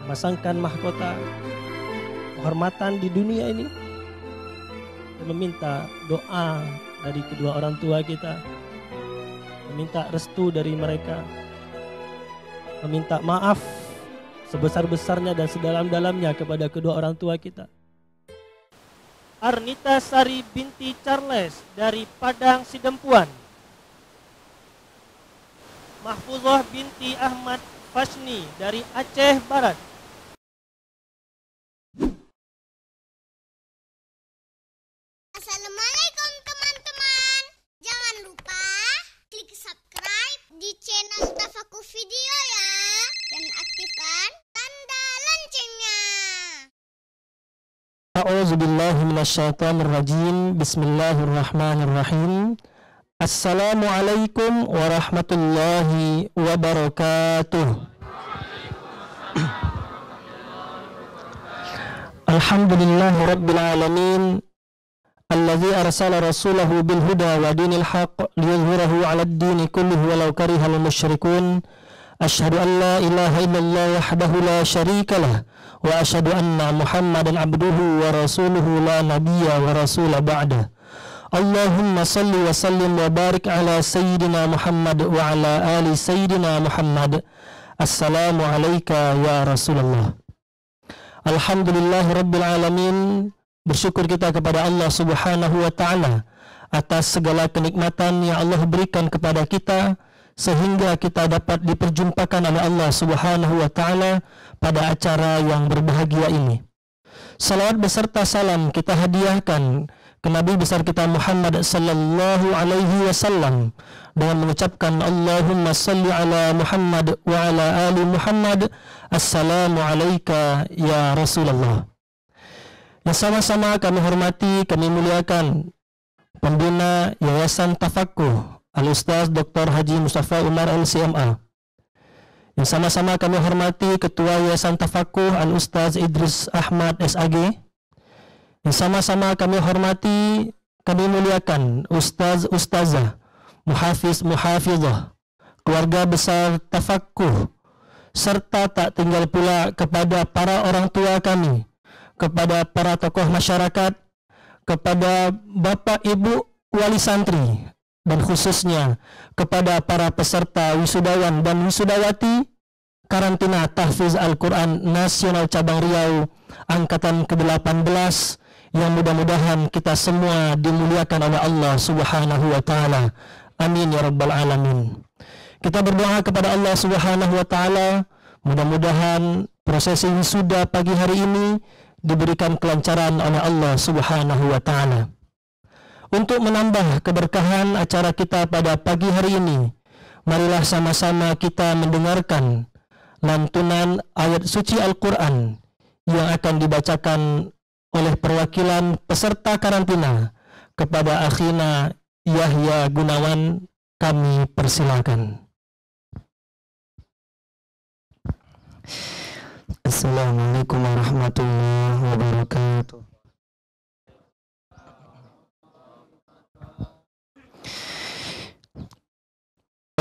memasangkan mahkota kehormatan di dunia ini, dan meminta doa dari kedua orang tua kita, meminta restu dari mereka, meminta maaf sebesar-besarnya dan sedalam-dalamnya kepada kedua orang tua kita. Arnita Sari binti Charles dari Padang Sidempuan, Mahfuzah binti Ahmad Fasni dari Aceh Barat, Assalamualaikum teman-teman. Jangan lupa klik subscribe di channel Tafakuh Video ya, dan aktifkan tanda loncengnya. A'udzubillahi minasyaitonirrajim. Bismillahirrahmanirrahim. Assalamualaikum warahmatullahi wabarakatuh. Alhamdulillahi rabbil alamin, alladzi arsala rasulahu bil huda wa dinil haqq liyuzhirahu 'alad dini kullihi walau karihal musyrikun. Asyhadu an la ilaha illallah wahdahu la syarika lah wa asyhadu anna Muhammadan abduhu wa rasuluhu la nabiyya wa rasula ba'da. Allahumma salli wa sallim wa barik ala sayyidina Muhammad wa ala ali sayyidina Muhammad. Assalamu alayka ya Rasulullah. Alhamdulillahi rabbil alamin. Bersyukur kita kepada Allah subhanahu wa ta'ala atas segala kenikmatan yang Allah berikan kepada kita, sehingga kita dapat diperjumpakan oleh Allah subhanahu wa ta'ala pada acara yang berbahagia ini. Salawat beserta salam kita hadiahkan ke Nabi besar kita Muhammad sallallahu alaihi wasallam dengan mengucapkan Allahumma salli ala Muhammad wa ala ali Muhammad. Assalamu alayka ya Rasulullah. Yang sama-sama kami hormati, kami muliakan pembina Yayasan Tafakuh Al-Ustaz Dr. Haji Mustafa Umar LCMA. Yang sama-sama kami hormati Ketua Yayasan Tafakuh Al-Ustaz Idris Ahmad SAG. Yang sama-sama kami hormati, kami muliakan Ustaz Ustazah, Muhafiz Muhafizah, keluarga besar Tafakuh, serta tak tinggal pula kepada para orang tua kami, kepada para tokoh masyarakat, kepada Bapak Ibu Wali Santri, dan khususnya kepada para peserta wisudawan dan wisudawati karantina tahfiz Al-Quran Nasional Cabang Riau Angkatan ke-18, yang mudah-mudahan kita semua dimuliakan oleh Allah subhanahu wa ta'ala. Amin ya rabbal alamin. Kita berdoa kepada Allah subhanahu wa ta'ala, mudah-mudahan prosesi wisuda pagi hari ini diberikan kelancaran oleh Allah subhanahu wa ta'ala. Untuk menambah keberkahan acara kita pada pagi hari ini, marilah sama-sama kita mendengarkan lantunan ayat suci Al-Quran yang akan dibacakan oleh perwakilan peserta karantina kepada akhina Yahya Gunawan. Kami persilakan. Assalamualaikum warahmatullahi wabarakatuh.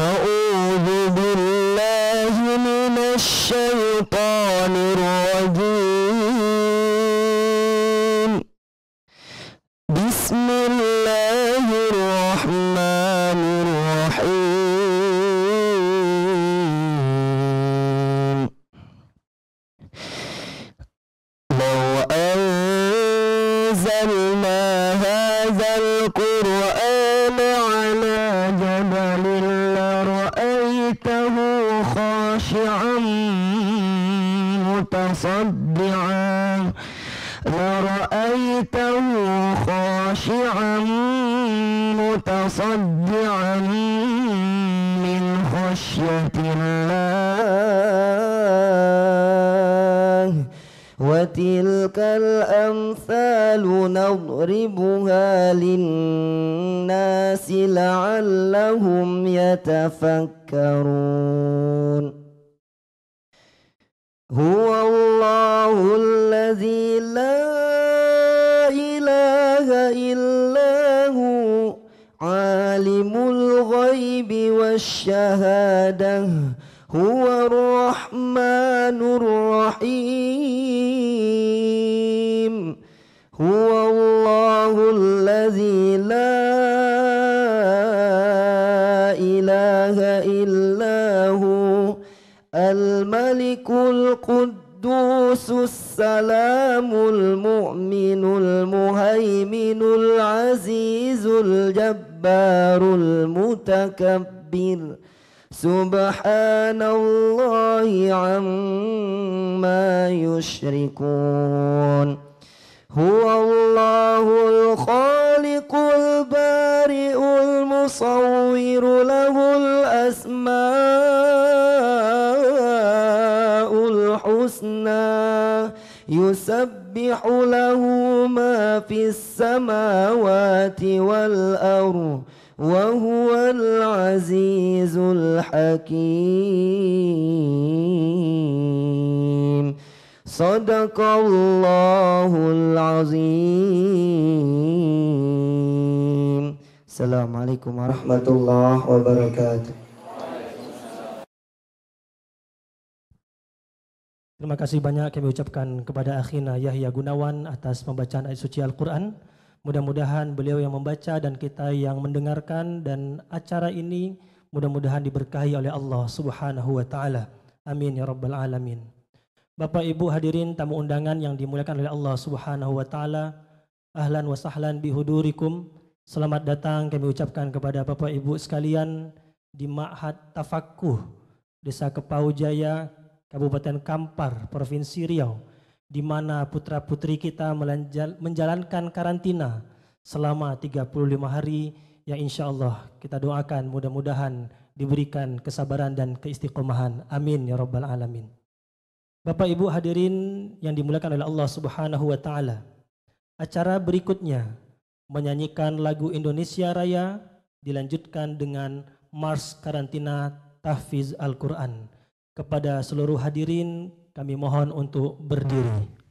A'udzu billahi minasy syaithanir rajim. Bismillahirrahmanirrahim. Law anzalna hadzal qur'ana 'ala jabalin la ra'aytahu khashi'an mutasaddi'an لرأيته خاشعا متصدعا من خشية الله وتلك الأمثال نضربها للناس لعلهم يتفكرون هو الله الذي لا إله إلا هو عالم الغيب والشهادة هو الرحمن الرحيم الرحيم هو الله الذي لا إله إلا هو الملك القدوس السلام المؤمن المهيمن العزيز الجبار المتكبر سبحان الله عما يشركون هو الله الخالق البارئ المصور له الأسماء الحسنى يسبح له ما في السماوات والأرض وهو العزيز الحكيم صدق الله العظيم. Assalamualaikum warahmatullahi wabarakatuh. Terima kasih banyak kami ucapkan kepada akhina Yahya Gunawan atas pembacaan ayat suci Al-Quran. Mudah-mudahan beliau yang membaca dan kita yang mendengarkan, dan acara ini mudah-mudahan diberkahi oleh Allah Subhanahu wa taala. Amin ya rabbal alamin. Bapak Ibu hadirin tamu undangan yang dimuliakan oleh Allah Subhanahu wa taala, ahlan wa sahlan bihudurikum. Selamat datang kami ucapkan kepada Bapak Ibu sekalian di Ma'had Tafaqquh Desa Kepau Jaya, Kabupaten Kampar, Provinsi Riau, di mana putra-putri kita menjalankan karantina selama 35 hari yang insya Allah kita doakan mudah-mudahan diberikan kesabaran dan keistiqomahan. Amin ya rabbal alamin. Bapak Ibu hadirin yang dimuliakan oleh Allah Subhanahu wa taala, acara berikutnya menyanyikan lagu Indonesia Raya dilanjutkan dengan Mars Karantina Tahfiz Al-Quran. Kepada seluruh hadirin kami mohon untuk berdiri.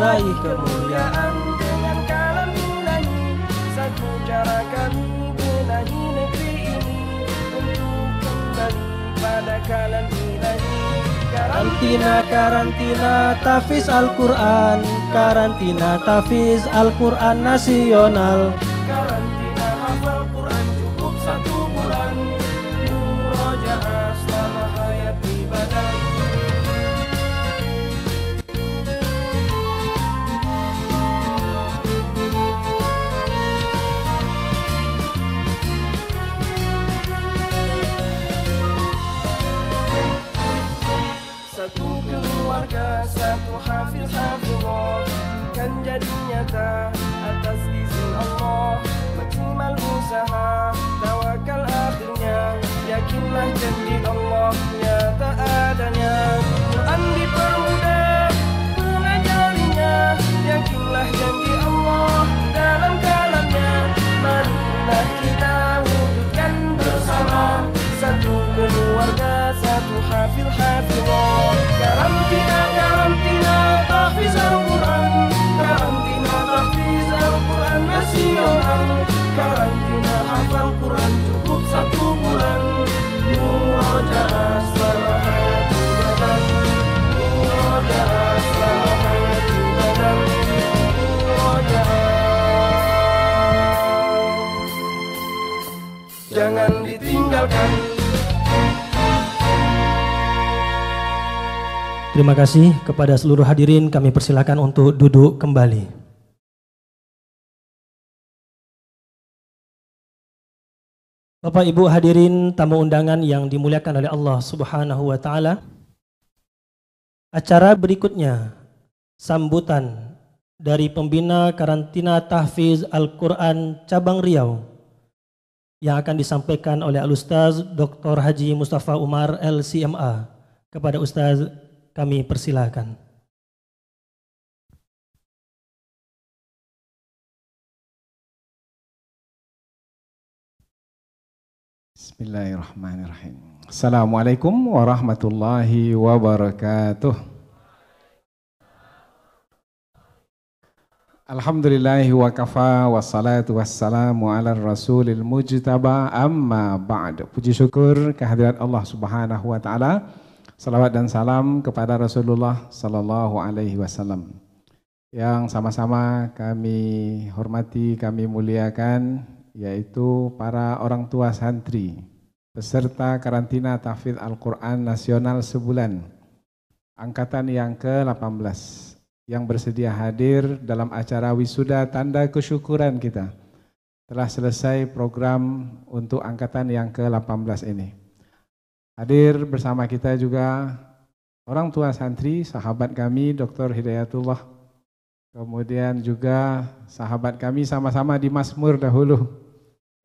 Raih kemuliaan dengan kalam ilahi, satu cara kami benahi negeri ini untuk kembali pada pada kalian ilahi. Karantina tahfiz Al-Quran, karantina tahfiz Al-Quran nasional. Karantina hafal Quran cukup 1 bulan, murojaah selama hayat ibadah. Satu keluarga, satu hafiz-hafizah, kan jadi nyata atas izin Allah. Maksimal usaha, tawakal akhirnya, yakinlah janji Allah nyata adanya. Quran dipermudah mengajarinya, yakinlah janji Allah dalam kalamnya. Marilah kita wujudkan bersama, satu keluarga, satu hafiz-hafizah. Karantina tahfiz Al-Quran, karantina tahfiz Al-Quran nasional. Karantina hafal Quran cukup 1 bulan, murojaah selama hayat ibadah, murojaah selama hayat ibadah, murojaah. Jangan ditinggalkan. Terima kasih kepada seluruh hadirin, kami persilakan untuk duduk kembali. Bapak Ibu hadirin tamu undangan yang dimuliakan oleh Allah Subhanahu wa taala. Acara berikutnya sambutan dari pembina karantina tahfiz Al-Quran cabang Riau yang akan disampaikan oleh Al-Ustaz Dr. Haji Mustafa Umar LCMA. Kepada Ustaz kami persilakan. Bismillahirrahmanirrahim. Assalamualaikum warahmatullahi wabarakatuh. Alhamdulillahi wa kafa wassalatu wassalamu ala rasulil mujtaba amma ba'd. Puji syukur kehadirat Allah Subhanahu wa taala. Salawat dan salam kepada Rasulullah sallallahu alaihi wasallam. Yang sama-sama kami hormati, kami muliakan, yaitu para orang tua santri peserta karantina tahfiz Al-Quran nasional sebulan angkatan yang ke-18 yang bersedia hadir dalam acara wisuda tanda kesyukuran kita. Telah selesai program untuk angkatan yang ke-18 ini. Hadir bersama kita juga orang tua santri, sahabat kami Dr. Hidayatullah. Kemudian juga sahabat kami sama-sama di Masmur dahulu.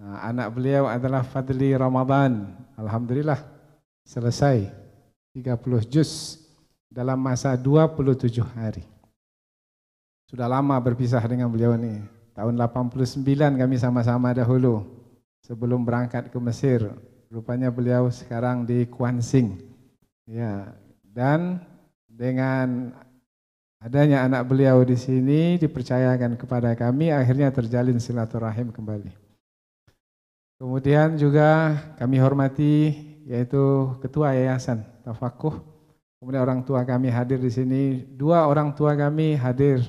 Nah, anak beliau adalah Fadli Ramadan. Alhamdulillah selesai 30 juz dalam masa 27 hari. Sudah lama berpisah dengan beliau nih. Tahun 89 kami sama-sama dahulu sebelum berangkat ke Mesir. Rupanya beliau sekarang di Kuansing. Ya, dan dengan adanya anak beliau di sini dipercayakan kepada kami, akhirnya terjalin silaturahim kembali. Kemudian juga kami hormati yaitu Ketua Yayasan Tafakuh. Kemudian orang tua kami hadir di sini, 2 orang tua kami hadir,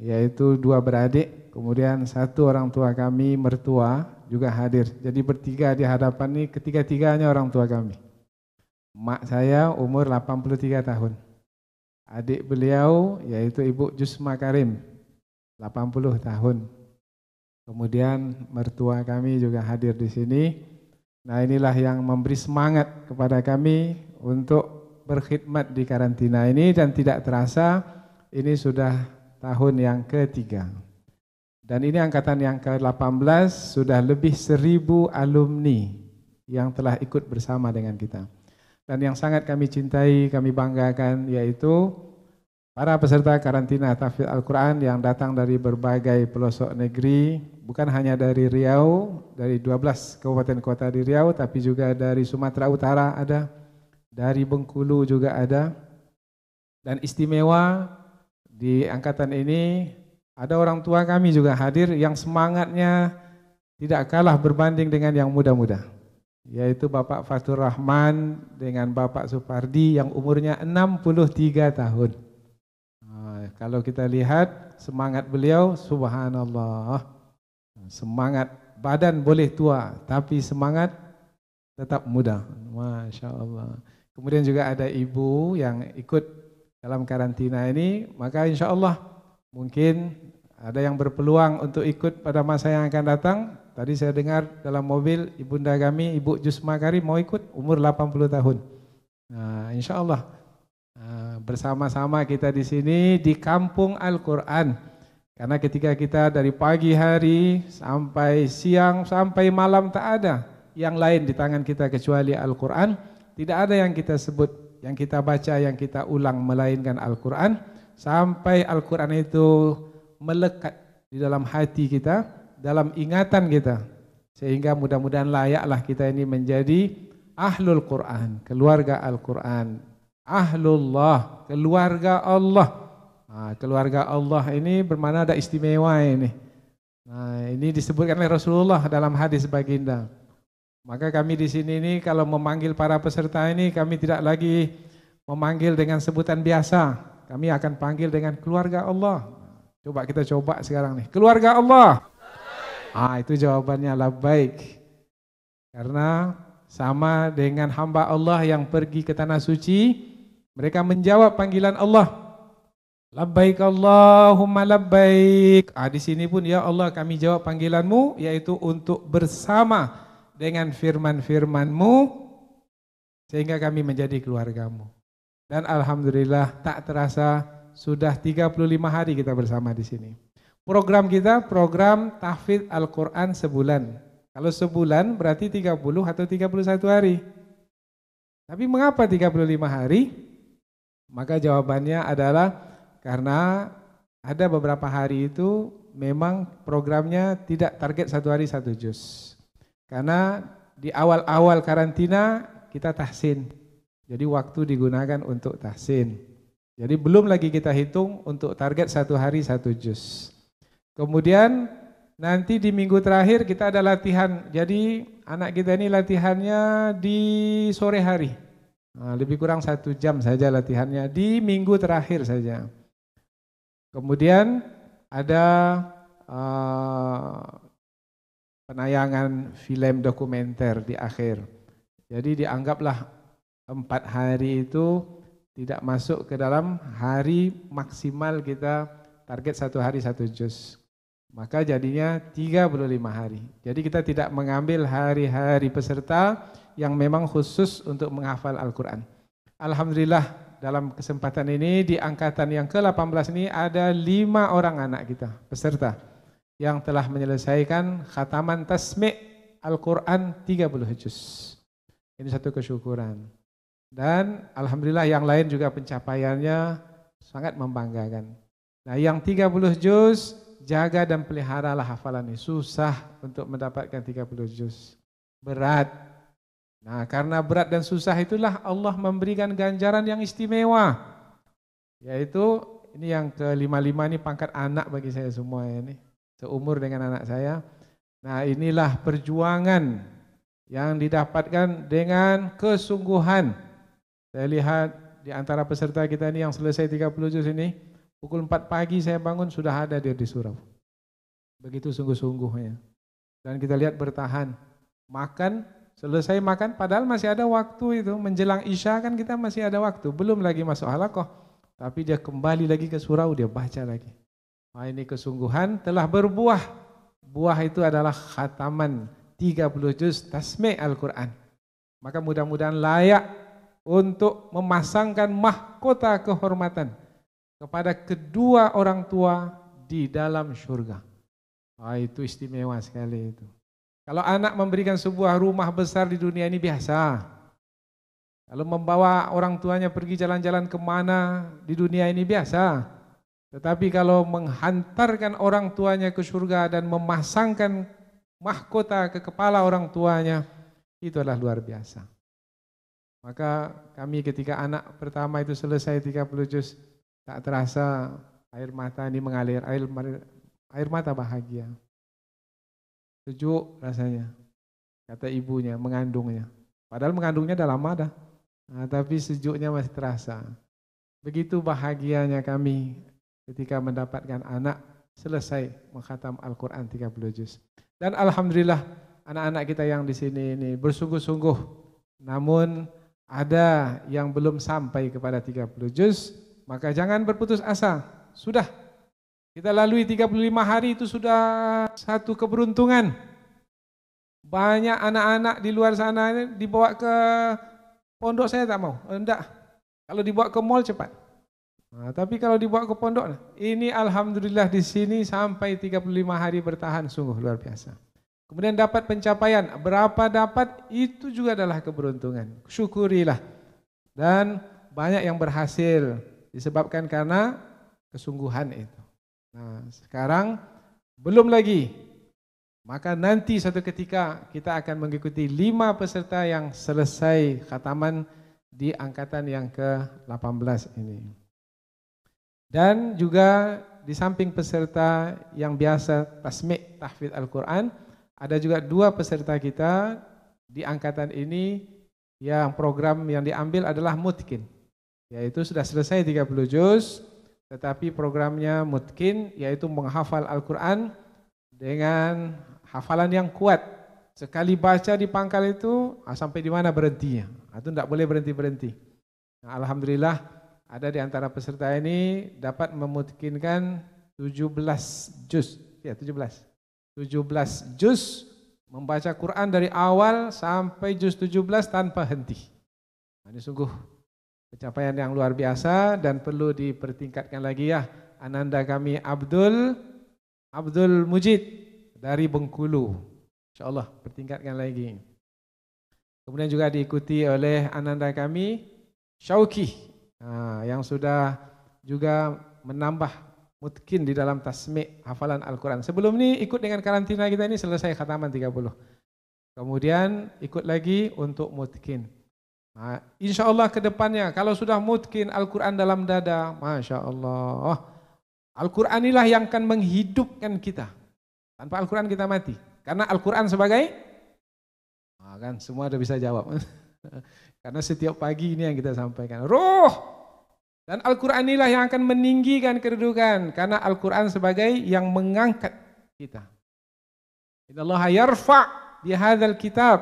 yaitu 2 beradik. Kemudian 1 orang tua kami mertua juga hadir. Jadi bertiga di hadapan ini, ketiga-tiganya orang tua kami. Mak saya umur 83 tahun. Adik beliau yaitu Ibu Jusma Karim 80 tahun. Kemudian mertua kami juga hadir di sini. Nah, inilah yang memberi semangat kepada kami untuk berkhidmat di karantina ini, dan tidak terasa ini sudah tahun yang ketiga. Dan ini angkatan yang ke-18, sudah lebih 1000 alumni yang telah ikut bersama dengan kita. Dan yang sangat kami cintai, kami banggakan, yaitu para peserta karantina tahfiz Al-Quran yang datang dari berbagai pelosok negeri, bukan hanya dari Riau, dari 12 kabupaten kota di Riau, tapi juga dari Sumatera Utara ada, dari Bengkulu juga ada. Dan istimewa di angkatan ini, ada orang tua kami juga hadir yang semangatnya tidak kalah berbanding dengan yang muda-muda. yaitu Bapak Fatur Rahman dengan Bapak Supardi yang umurnya 63 tahun. Kalau kita lihat semangat beliau, subhanallah, semangat, badan boleh tua, tapi semangat tetap muda. Masya Allah. Kemudian juga ada ibu yang ikut dalam karantina ini, maka insya Allah mungkin ada yang berpeluang untuk ikut pada masa yang akan datang. Tadi saya dengar dalam mobil ibunda kami, Ibu Jusma Karim mau ikut, umur 80 tahun. Nah, insya Allah bersama-sama kita di sini di Kampung Al-Quran. Karena ketika kita dari pagi hari sampai siang sampai malam tak ada yang lain di tangan kita kecuali Al-Quran. Tidak ada yang kita sebut, yang kita baca, yang kita ulang melainkan Al-Quran. Sampai Al-Quran itu melekat di dalam hati kita, dalam ingatan kita. Sehingga mudah-mudahan layaklah kita ini menjadi Ahlul Quran, keluarga Al-Quran. Ahlullah, keluarga Allah. Nah, keluarga Allah ini bermakna ada istimewa ini. Nah, ini disebutkan oleh Rasulullah dalam hadis baginda. Maka kami di sini ini kalau memanggil para peserta ini, kami tidak lagi memanggil dengan sebutan biasa. Kami akan panggil dengan keluarga Allah. Coba kita coba sekarang nih. Keluarga Allah. Itu jawabannya labbaik. Karena sama dengan hamba Allah yang pergi ke tanah suci, mereka menjawab panggilan Allah. Labbaik Allahumma labbaik. Di sini pun ya Allah kami jawab panggilanmu, yaitu untuk bersama dengan firman-firman-Mu sehingga kami menjadi keluarga-Mu. Dan alhamdulillah tak terasa sudah 35 hari kita bersama di sini. Program kita program tahfidz Al-Qur'an sebulan. Kalau sebulan berarti 30 atau 31 hari. Tapi mengapa 35 hari? Maka jawabannya adalah karena ada beberapa hari itu memang programnya tidak target 1 hari 1 juz. Karena di awal-awal karantina kita tahsin. Jadi waktu digunakan untuk tahsin. Jadi belum lagi kita hitung untuk target 1 hari 1 juz. Kemudian nanti di minggu terakhir kita ada latihan. Jadi anak kita ini latihannya di sore hari. Lebih kurang 1 jam saja latihannya di minggu terakhir saja. Kemudian ada penayangan film dokumenter di akhir. Jadi dianggaplah 4 hari itu tidak masuk ke dalam hari maksimal kita target 1 hari 1 juz. Maka jadinya 35 hari. Jadi kita tidak mengambil hari-hari peserta yang memang khusus untuk menghafal Al-Quran. Alhamdulillah dalam kesempatan ini di angkatan yang ke-18 ini ada 5 orang anak kita peserta yang telah menyelesaikan khataman tasmi' Al-Quran 30 juz. Ini satu kesyukuran. Dan alhamdulillah yang lain juga pencapaiannya sangat membanggakan. Nah yang 30 juz, jaga dan peliharalah hafalan ini. Susah untuk mendapatkan 30 juz. Berat. Nah karena berat dan susah itulah Allah memberikan ganjaran yang istimewa. Yaitu ini yang ke-55 ini pangkat anak bagi saya semua ini. Seumur dengan anak saya. Nah inilah perjuangan yang didapatkan dengan kesungguhan. Saya lihat di antara peserta kita ini yang selesai 30 juz ini, pukul 4 pagi saya bangun sudah ada dia di surau. Begitu sungguh-sungguhnya. Dan kita lihat bertahan. Makan, selesai makan padahal masih ada waktu itu. Menjelang Isya kan kita masih ada waktu. Belum lagi masuk halaqah. Tapi dia kembali lagi ke surau, dia baca lagi. Nah, ini kesungguhan telah berbuah. Buah itu adalah khataman 30 juz tasmi' Al-Quran. Maka mudah-mudahan layak untuk memasangkan mahkota kehormatan kepada kedua orang tua di dalam surga. Itu istimewa sekali itu. Kalau anak memberikan sebuah rumah besar di dunia ini biasa. Kalau membawa orang tuanya pergi jalan-jalan kemana di dunia ini biasa. Tetapi kalau menghantarkan orang tuanya ke surga dan memasangkan mahkota ke kepala orang tuanya, itu adalah luar biasa. Maka kami ketika anak pertama itu selesai 30 juz, tak terasa air mata ini mengalir, air mata bahagia. Sejuk rasanya. kata ibunya, mengandungnya. Padahal mengandungnya dah lama dah. Tapi sejuknya masih terasa. Begitu bahagianya kami ketika mendapatkan anak selesai mengkhatam Al-Quran 30 juz. Dan alhamdulillah anak-anak kita yang di sini ini bersungguh-sungguh. Namun ada yang belum sampai kepada 30 juz, maka jangan berputus asa. Sudah kita lalui 35 hari itu sudah satu keberuntungan. Banyak anak-anak di luar sana ini dibawa ke pondok, saya tak mau. Enggak. Kalau dibawa ke mall cepat. Tapi kalau dibawa ke pondok, ini alhamdulillah di sini sampai 35 hari bertahan, sungguh luar biasa. Kemudian dapat pencapaian, berapa dapat itu juga adalah keberuntungan. Syukurilah. Dan banyak yang berhasil disebabkan karena kesungguhan itu. Nah, sekarang belum lagi. Maka nanti suatu ketika kita akan mengikuti 5 peserta yang selesai khataman di angkatan yang ke-18 ini. Dan juga di samping peserta yang biasa tasmi' tahfidz Al-Quran, ada juga 2 peserta kita di angkatan ini yang program yang diambil adalah mutkin. Yaitu sudah selesai 30 juz, tetapi programnya mutkin, yaitu menghafal Al-Quran dengan hafalan yang kuat. Sekali baca di pangkal itu, sampai di mana berhentinya. Itu tidak boleh berhenti-berhenti. Nah, alhamdulillah ada di antara peserta ini dapat memutkinkan 17 juz. Ya, 17 juz membaca Quran dari awal sampai juz 17 tanpa henti. Nah, ini sungguh pencapaian yang luar biasa dan perlu dipertingkatkan lagi ya. Ananda kami Abdul Mujid dari Bengkulu. InsyaAllah pertingkatkan lagi. Kemudian juga diikuti oleh ananda kami Syauki yang sudah juga menambah mutkin di dalam tasmi' hafalan Al-Quran. Sebelum ini ikut dengan karantina kita ini selesai khataman 30. Kemudian ikut lagi untuk mutkin. Nah, InsyaAllah ke depannya kalau sudah mutkin Al-Quran dalam dada, Masya Allah, Al-Quran inilah yang akan menghidupkan kita. Tanpa Al-Quran kita mati. Karena Al-Quran sebagai, kan semua udah bisa jawab. Karena setiap pagi ini yang kita sampaikan. Ruh! Dan Al-Quran inilah yang akan meninggikan kedudukan. Karena Al-Quran sebagai yang mengangkat kita. Innallaha yarfa' bihadzal kitab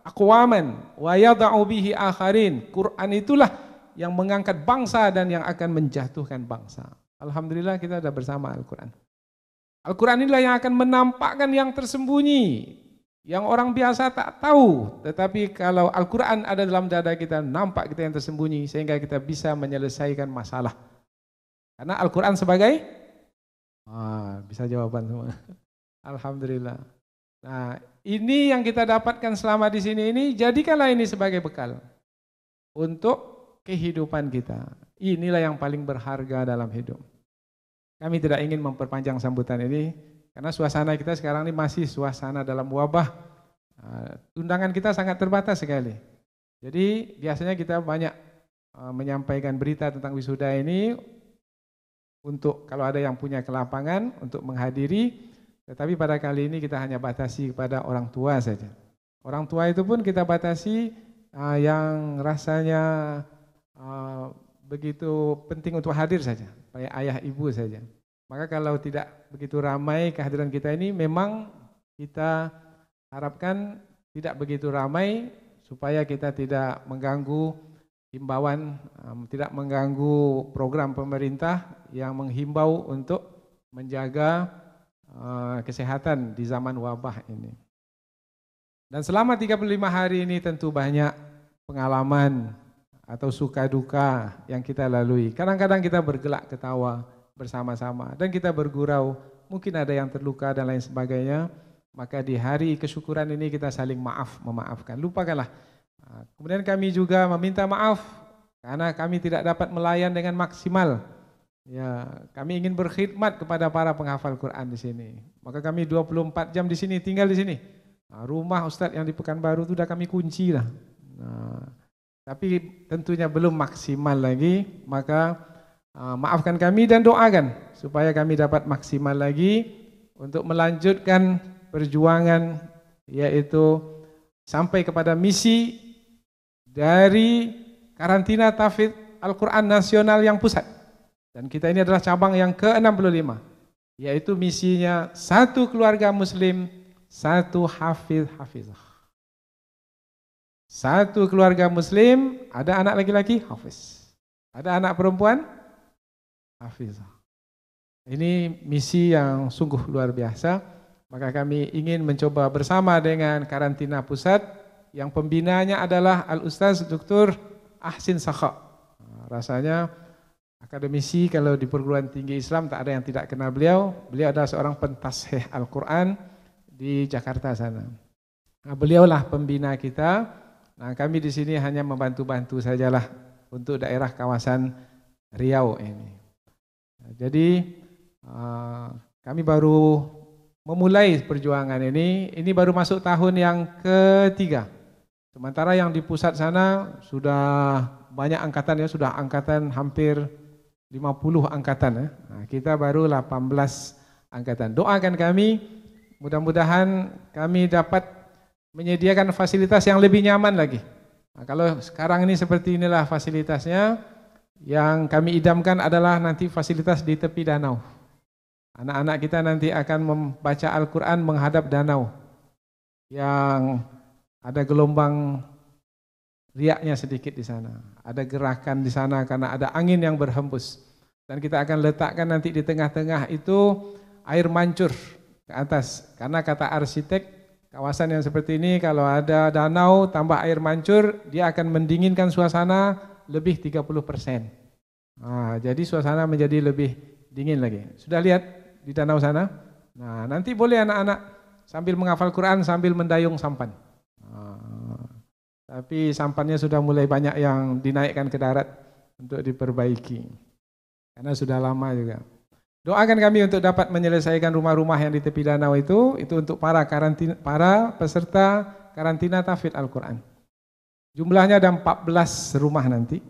aqwaman wa yada'u bihi akharin. Quran itulah yang mengangkat bangsa dan yang akan menjatuhkan bangsa. Alhamdulillah kita sudah bersama Al-Quran. Al-Quran inilah yang akan menampakkan yang tersembunyi, yang orang biasa tak tahu. Tetapi kalau Al-Quran ada dalam dada kita, nampak kita yang tersembunyi, sehingga kita bisa menyelesaikan masalah. Karena Al-Quran sebagai, bisa jawaban semua. Alhamdulillah. Nah, ini yang kita dapatkan selama di sini ini, jadikanlah ini sebagai bekal untuk kehidupan kita. Inilah yang paling berharga dalam hidup. Kami tidak ingin memperpanjang sambutan ini karena suasana kita sekarang ini masih suasana dalam wabah. Undangan kita sangat terbatas sekali. Jadi biasanya kita banyak menyampaikan berita tentang wisuda ini untuk kalau ada yang punya kelapangan untuk menghadiri. Tetapi pada kali ini kita hanya batasi kepada orang tua saja. Orang tua itu pun kita batasi yang rasanya begitu penting untuk hadir saja, kayak ayah ibu saja. Maka kalau tidak begitu ramai kehadiran kita ini, memang kita harapkan tidak begitu ramai supaya kita tidak mengganggu himbauan, tidak mengganggu program pemerintah yang menghimbau untuk menjaga kesehatan di zaman wabah ini. Dan selama 35 hari ini tentu banyak pengalaman atau suka duka yang kita lalui. Kadang-kadang kita bergelak ketawa bersama-sama dan kita bergurau, mungkin ada yang terluka dan lain sebagainya. Maka di hari kesyukuran ini kita saling memaafkan. Lupakanlah. Kemudian kami juga meminta maaf karena kami tidak dapat melayan dengan maksimal. Ya, kami ingin berkhidmat kepada para penghafal Quran di sini. Maka kami 24 jam di sini, tinggal di sini. Rumah Ustadz yang di Pekanbaru itu sudah kami kunci lah. Tapi tentunya belum maksimal lagi, maka maafkan kami dan doakan supaya kami dapat maksimal lagi untuk melanjutkan perjuangan, yaitu sampai kepada misi dari Karantina Tahfidz Al-Quran Nasional yang pusat. Dan kita ini adalah cabang yang ke-65, yaitu misinya satu keluarga muslim, satu hafizah. Satu keluarga muslim, ada anak laki-laki, hafiz. Ada anak perempuan, hafizah. Ini misi yang sungguh luar biasa. Maka kami ingin mencoba bersama dengan Karantina Pusat yang pembinanya adalah Al-Ustaz Dr. Ahsin Sakha. Rasanya akademisi kalau di perguruan tinggi Islam tak ada yang tidak kenal beliau. Beliau adalah seorang pentashih Al-Quran di Jakarta sana. Nah, beliaulah pembina kita. Nah, kami di sini hanya membantu-bantu sajalah untuk daerah kawasan Riau ini. Nah, jadi kami baru memulai perjuangan ini baru masuk tahun yang ketiga. Sementara yang di pusat sana sudah banyak angkatan ya, sudah angkatan hampir 50 angkatan ya. Nah, kita baru 18 angkatan. Doakan kami, mudah-mudahan kami dapat menyediakan fasilitas yang lebih nyaman lagi. Nah, kalau sekarang ini seperti inilah fasilitasnya, yang kami idamkan adalah nanti fasilitas di tepi danau. Anak-anak kita nanti akan membaca Al-Quran menghadap danau yang ada gelombang riaknya sedikit di sana. Ada gerakan di sana karena ada angin yang berhembus. Dan kita akan letakkan nanti di tengah-tengah itu air mancur ke atas. Karena kata arsitek, kawasan yang seperti ini kalau ada danau tambah air mancur, dia akan mendinginkan suasana lebih 30%. Nah, jadi suasana menjadi lebih dingin lagi. Sudah lihat di danau sana? Nah, nanti boleh anak-anak sambil menghafal Quran sambil mendayung sampan. Tapi sampannya sudah mulai banyak yang dinaikkan ke darat untuk diperbaiki. Karena sudah lama juga. Doakan kami untuk dapat menyelesaikan rumah-rumah yang di tepi danau itu untuk para peserta Karantina Tahfidz Al-Quran. Jumlahnya ada 14 rumah nanti.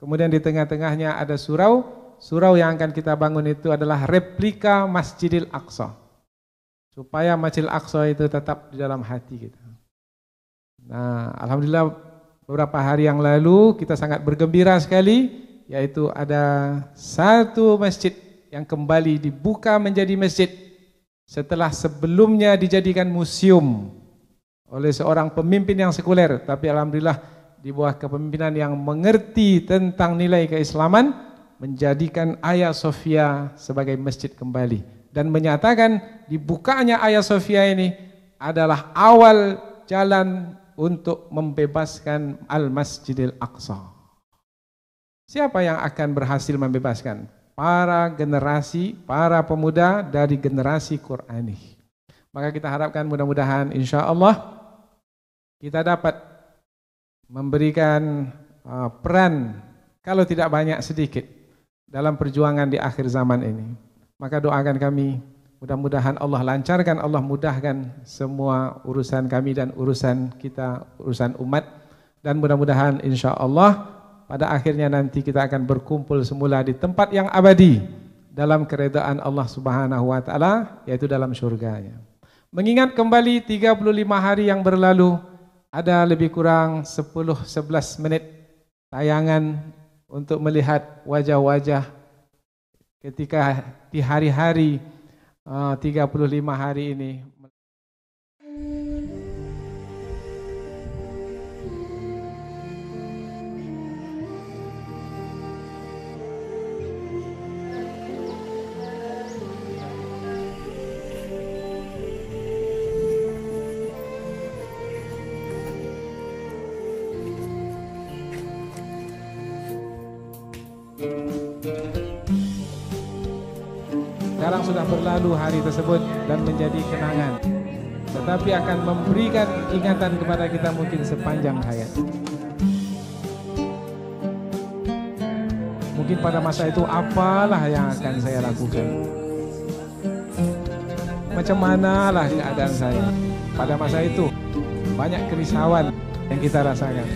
Kemudian di tengah-tengahnya ada surau. Surau yang akan kita bangun itu adalah replika Masjidil Aqsa. Supaya Masjidil Aqsa itu tetap di dalam hati kita. Nah, alhamdulillah beberapa hari yang lalu kita sangat bergembira sekali, yaitu ada satu masjid yang kembali dibuka menjadi masjid setelah sebelumnya dijadikan museum oleh seorang pemimpin yang sekuler, tapi alhamdulillah di bawah kepemimpinan yang mengerti tentang nilai keislaman, menjadikan Hagia Sophia sebagai masjid kembali dan menyatakan dibukanya Hagia Sophia ini adalah awal jalan untuk membebaskan Al-Masjidil Aqsa. Siapa yang akan berhasil membebaskan? Para generasi, para pemuda dari generasi Qurani. Maka kita harapkan mudah-mudahan insya Allah kita dapat memberikan peran, kalau tidak banyak sedikit, dalam perjuangan di akhir zaman ini. Maka doakan kami, mudah-mudahan Allah lancarkan, Allah mudahkan semua urusan kami dan urusan kita, urusan umat. Dan mudah-mudahan insya Allah pada akhirnya nanti kita akan berkumpul semula di tempat yang abadi dalam keredaan Allah Subhanahu wa taala, yaitu dalam surganya. Mengingat kembali 35 hari yang berlalu, ada lebih kurang 10-11 menit tayangan untuk melihat wajah-wajah ketika di hari-hari 35 hari ini. Sekarang sudah berlalu hari tersebut dan menjadi kenangan, tetapi akan memberikan ingatan kepada kita mungkin sepanjang hayat. Mungkin pada masa itu apalah yang akan saya lakukan, macam manalah keadaan saya. Pada masa itu banyak kerisauan yang kita rasakan.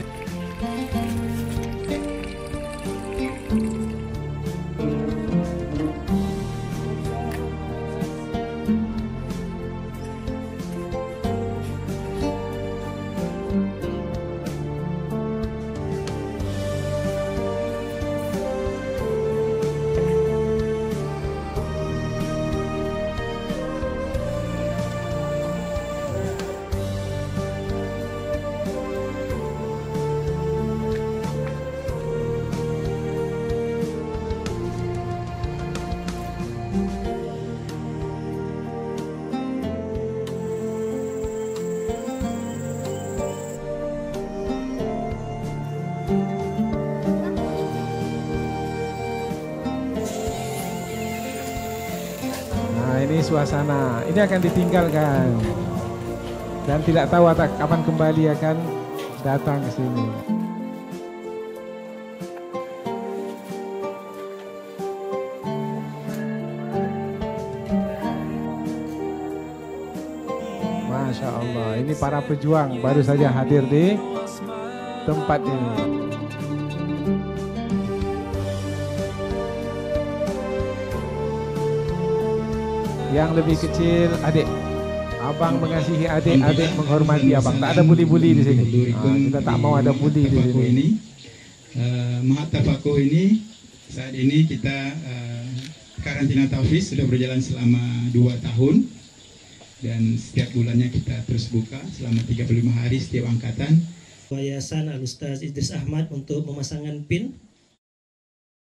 suasana. Ini akan ditinggalkan dan tidak tahu kapan kembali akan datang ke sini. Masya Allah, ini para pejuang baru saja hadir di tempat ini. Yang lebih kecil, adik. Abang mengasihi adik, adik menghormati abang. Tak ada bully-bully di sini. Kita tak mau ada bully di sini. Mahat Tafakuh ini, saat ini kita karantina Tafiz sudah berjalan selama 2 tahun. Dan setiap bulannya kita terus buka selama 35 hari setiap angkatan. Yayasan Al-Ustaz Idris Ahmad untuk memasangkan pin.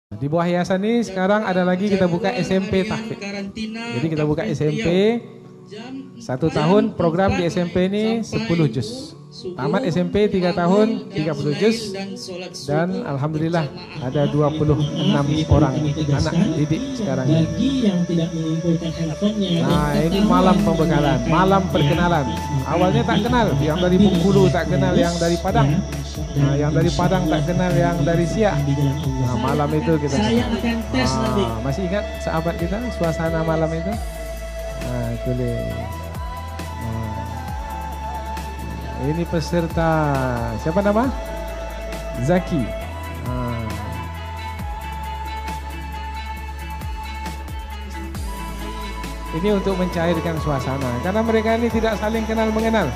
Di bawah yayasan ini sekarang ada lagi kita buka SMP Tahfiz. Jadi kita buka SMP 1 tahun, program di SMP ini 10 juz. Tamat SMP 3 tahun 30 juz. Dan alhamdulillah ada 26 orang anak didik sekarang ini. Nah, ini malam pembekalan, malam perkenalan. Awalnya tak kenal, yang dari Bengkulu tak kenal yang dari Padang. Nah, yang dari Padang tak kenal yang dari Siak. Nah, malam itu kita masih ingat sahabat kita suasana malam itu? Nah, tulis. Ini peserta, siapa nama? Zaki. Ini untuk mencairkan suasana, karena mereka ini tidak saling kenal mengenal.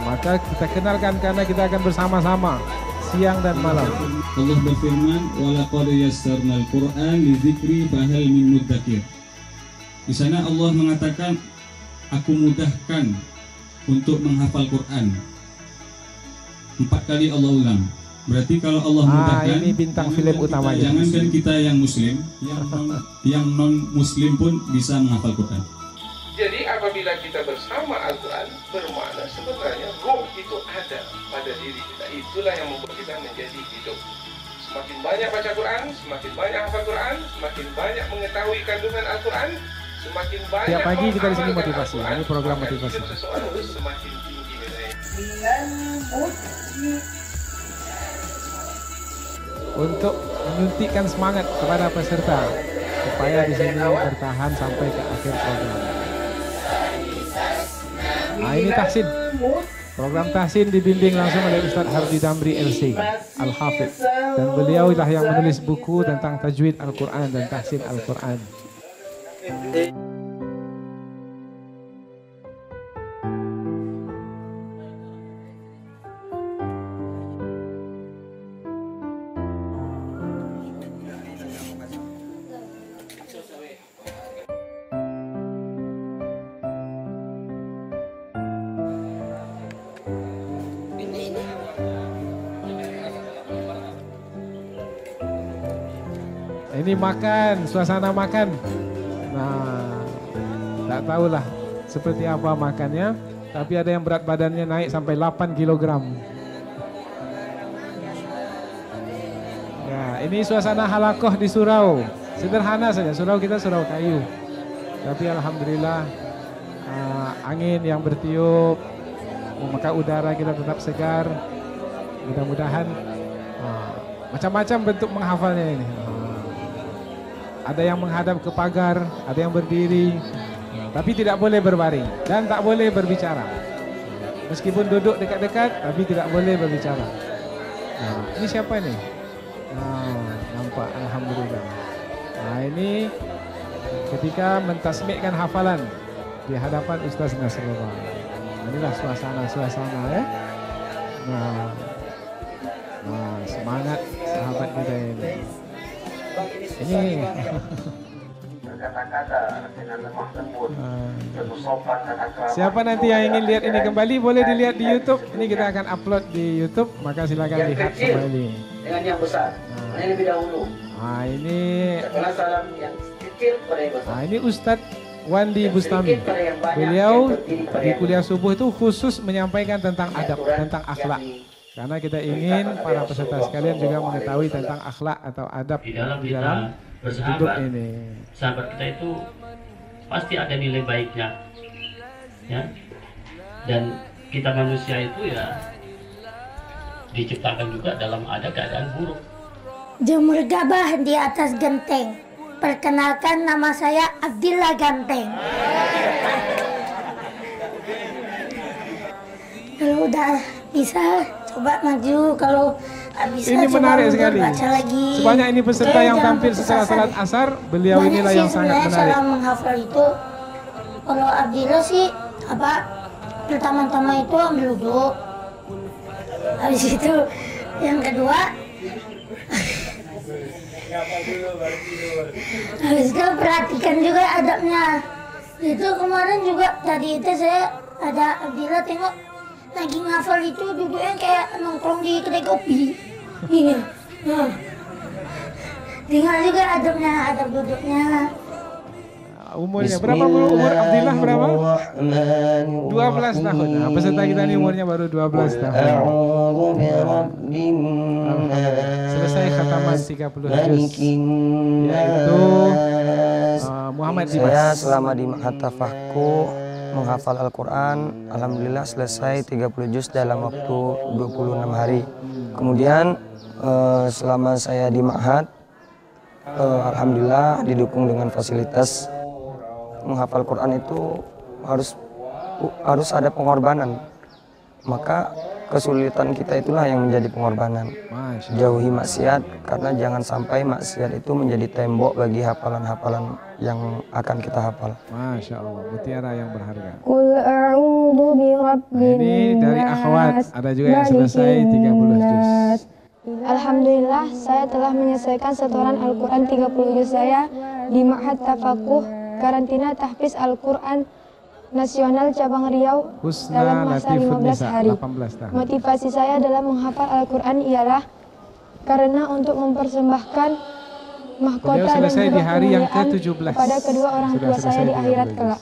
Maka kita kenalkan karena kita akan bersama-sama siang dan malam. Allah berfirman, "Walaqad yassarnal Qur'an lidzikri fahal min mudzakir." Di sana Allah mengatakan, aku mudahkan untuk menghafal Quran. 4 kali Allah ulang. Berarti kalau Allah mudahkan, ini bintang film utamanya. Jangankan kita yang muslim, yang non muslim pun bisa menghafal Quran. Jadi apabila kita bersama Al-Quran, bermakna sebenarnya roh itu ada pada diri kita. Itulah yang membuat kita menjadi hidup. Semakin banyak baca Quran, semakin banyak hafal Quran, semakin banyak mengetahui kandungan Al-Quran, semakin banyak. Tiap pagi kita di sini motivasi. Ini program motivasi. Seseorang semakin tinggi nilainya. Untuk menyuntikkan semangat kepada peserta supaya di sini bertahan sampai ke akhir program. Nah, ini tahsin. Program tahsin dibimbing langsung oleh Ustaz Hardi Damri LC Al-Hafidh, dan beliau lah yang menulis buku tentang tajwid Al-Quran dan tahsin Al-Quran. Ini makan, suasana makan. Nah, tak tahulah seperti apa makannya, tapi ada yang berat badannya naik sampai 8 kg. Ya, ini suasana halakoh di surau. Sederhana saja, surau kita surau kayu. Tapi alhamdulillah angin yang bertiup, maka udara kita tetap segar. Mudah-mudahan macam-macam bentuk menghafalnya ini. Ada yang menghadap ke pagar, ada yang berdiri, tapi tidak boleh berbaring dan tak boleh berbicara. Meskipun duduk dekat-dekat, tapi tidak boleh berbicara. Nah, ini siapa nih? Nampak, alhamdulillah. Nah, ini ketika mentasmikkan hafalan di hadapan Ustaz Nasrullah. Inilah suasana ya. Nah, semangat sahabat kita ini. Ini berkata-kata dengan lemah lembut, bersopan kata-kata. Siapa nanti yang ingin lihat ini kembali boleh dilihat di YouTube. Ini kita akan upload di YouTube, maka silakan lihat kembali. Dengan yang besar, yang lebih dahulu. Nah, ini setelah salam yang kecil pada yang besar. Nah, ini Ustadz Wandi Bustami. Beliau di kuliah subuh itu khusus menyampaikan tentang adab, tentang akhlak. Karena kita ingin para peserta sekalian juga mengetahui tentang akhlak atau adab di dalam hidup ini. Sahabat kita itu pasti ada nilai baiknya, ya. Dan kita manusia itu ya diciptakan juga dalam ada keadaan buruk. Jemur gabah di atas genteng. Perkenalkan, nama saya Abdillah Ganteng. Kalau udah bisa, coba maju. Kalau bisa, Ini menarik sekali. Baca lagi. Sebanyak ini peserta yang Jangan tampil putus setelah asa. salat asar, beliau Banyak inilah sih yang sangat sebenarnya menarik. cara menghafal itu. Kalau Abdillah sih pertama-tama itu ambil wudhu. Habis itu yang kedua, habis itu perhatikan juga adabnya. Itu kemarin juga tadi itu saya ada Abdillah tengok lagi ngafal itu duduknya kayak nongkrong di kedai kopi. Ini. Nah. Tinggal juga adabnya, adab duduknya. Umurnya berapa umur Abdillah berapa? 12 tahun. Nah, peserta kita ini umurnya baru 12 tahun. Selesai khataman 30 juz, yaitu Muhammad Dimas. Saya selama di Ma'had Tafahku menghafal Al-Quran, alhamdulillah selesai 30 juz dalam waktu 26 hari. Kemudian selama saya di Ma'had, alhamdulillah didukung dengan fasilitas. Menghafal Quran itu harus ada pengorbanan. Maka kesulitan kita itulah yang menjadi pengorbanan. Jauhi maksiat, karena jangan sampai maksiat itu menjadi tembok bagi hafalan-hafalan yang akan kita hafal. Masya Allah, mutiara yang berharga. Qul a'udzu birabbin Ini dari akhwat, ada juga yang selesai 30 juz. Alhamdulillah, saya telah menyelesaikan setoran Al-Quran 30 juz saya di Ma'had Tafakuh Karantina Tahfiz Al-Quran Nasional Cabang Riau dalam masa 15 hari. 18 tahun. Motivasi saya dalam menghafal Al-Quran ialah karena untuk mempersembahkan mahkota Beliau dan selesai di hari yang kemuliaan ke-17 kepada kedua orang tua saya di akhirat kelak.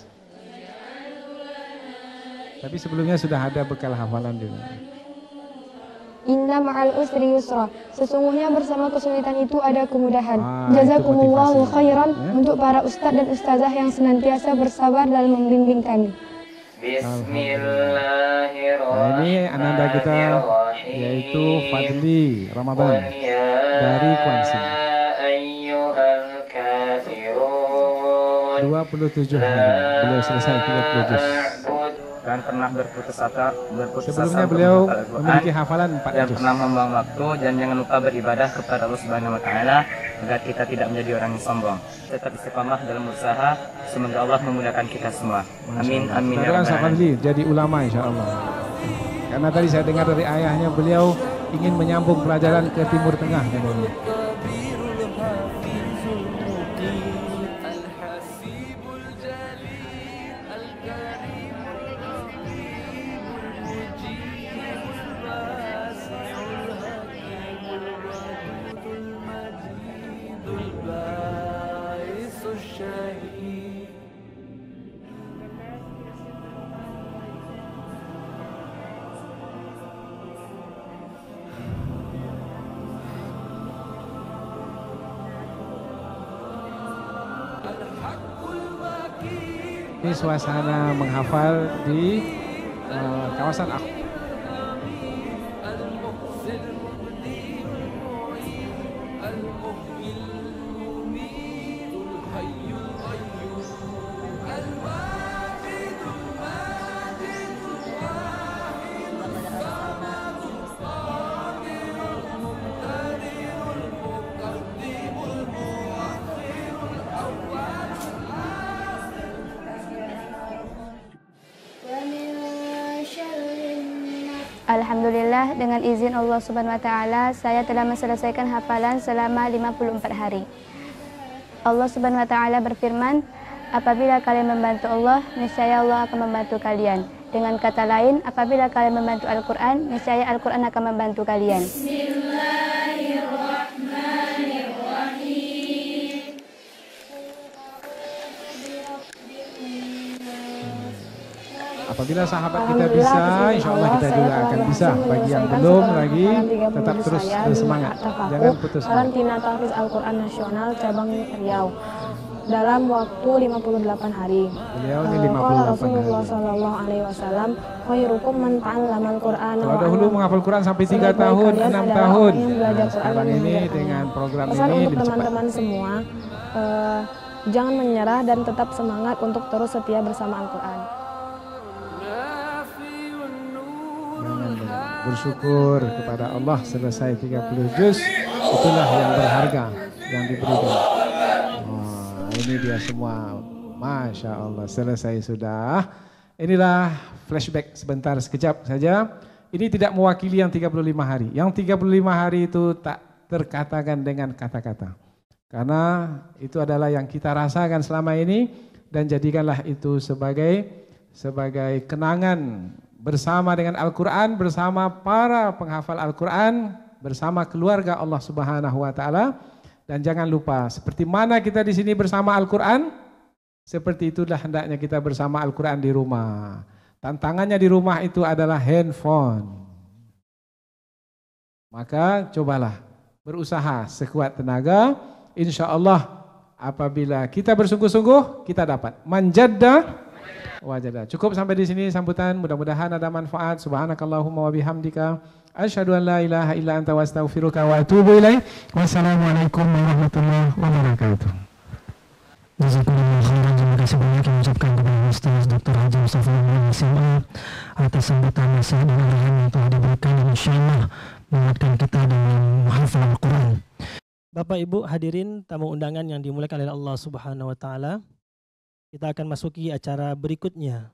Tapi sebelumnya sudah ada bekal hafalan juga. Inna ma'al usri yusra. Sesungguhnya bersama kesulitan itu ada kemudahan. Jazakumullahu khairan untuk para ustadz dan ustazah yang senantiasa bersabar dalam membimbing kami. Nah, ini ananda kita yaitu Fadli Ramadan dari Kuansing. 27 hari beliau selesai 30 juz. Dan pernah berputus asa Sebelumnya beliau memiliki hafalan 4 dan juz. pernah membuang waktu, dan jangan lupa beribadah kepada Allah Subhanahu wa taala agar kita tidak menjadi orang yang sombong. Tetap istiqamah dalam usaha, semoga Allah memudahkan kita semua. Amin amin ya Doakan rabbal alamin. Fadli jadi ulama insyaallah. Karena tadi saya dengar dari ayahnya beliau ingin menyambung pelajaran ke Timur Tengah katanya. Ini suasana menghafal di kawasan Alhamdulillah, dengan izin Allah Subhanahu wa taala saya telah menyelesaikan hafalan selama 54 hari. Allah Subhanahu wa taala berfirman, apabila kalian membantu Allah, niscaya Allah akan membantu kalian. Dengan kata lain, apabila kalian membantu Al-Qur'an, niscaya Al-Qur'an akan membantu kalian. Apabila sahabat kita bisa, insya Allah kita juga akan bisa. Bagi yang belum lagi, tetap terus bersemangat. Jangan putus. Karantina Tahfiz Al-Quran Nasional Cabang Riau. dalam waktu 58 hari. Beliau ini 58 Qala hari. Rasulullah sallallahu alaihi wasallam, khairukum man ta'allama al-Qur'an. Kalau dahulu menghafal Quran sampai 3 tahun, 6 tahun. Nah, sekarang ini dengan program Pesan ini untuk lebih cepat. teman-teman semua, jangan menyerah dan tetap semangat untuk terus setia bersama Al-Quran. Bersyukur kepada Allah selesai 30 juz, itulah yang berharga yang diberikan. Oh, ini dia semua, Masya Allah, selesai sudah. Inilah flashback sebentar, sekejap saja. Ini tidak mewakili yang 35 hari. Yang 35 hari itu tak terkatakan dengan kata-kata. Karena itu adalah yang kita rasakan selama ini, dan jadikanlah itu sebagai kenangan bersama dengan Al-Quran, bersama para penghafal Al-Quran, bersama keluarga Allah Subhanahu wa Ta'ala. Dan jangan lupa, seperti mana kita di sini bersama Al-Quran, seperti itulah hendaknya kita bersama Al-Quran di rumah. Tantangannya di rumah itu adalah handphone. Maka cobalah berusaha sekuat tenaga. Insya Allah apabila kita bersungguh-sungguh, kita dapat. Manjadda wajada. Cukup sampai di sini sambutan, mudah-mudahan ada manfaat. Subhanakallahumma wa bihamdika asyhadu an la ilaha illa anta wa astaghfiruka wa atubu ilaik. Wassalamualaikum warahmatullahi wabarakatuh. Jazakumullah khairan. Terima kasih banyak yang mengucapkan kepada Ustaz Dr. Haji Mustafa SMA atas sambutan nasihat dan arahan yang telah diberikan, dan insyaallah menguatkan kita dalam menghafal Al-Quran. Bapak Ibu hadirin tamu undangan yang dimuliakan oleh Allah Subhanahu wa Ta'ala, kita akan masuki acara berikutnya.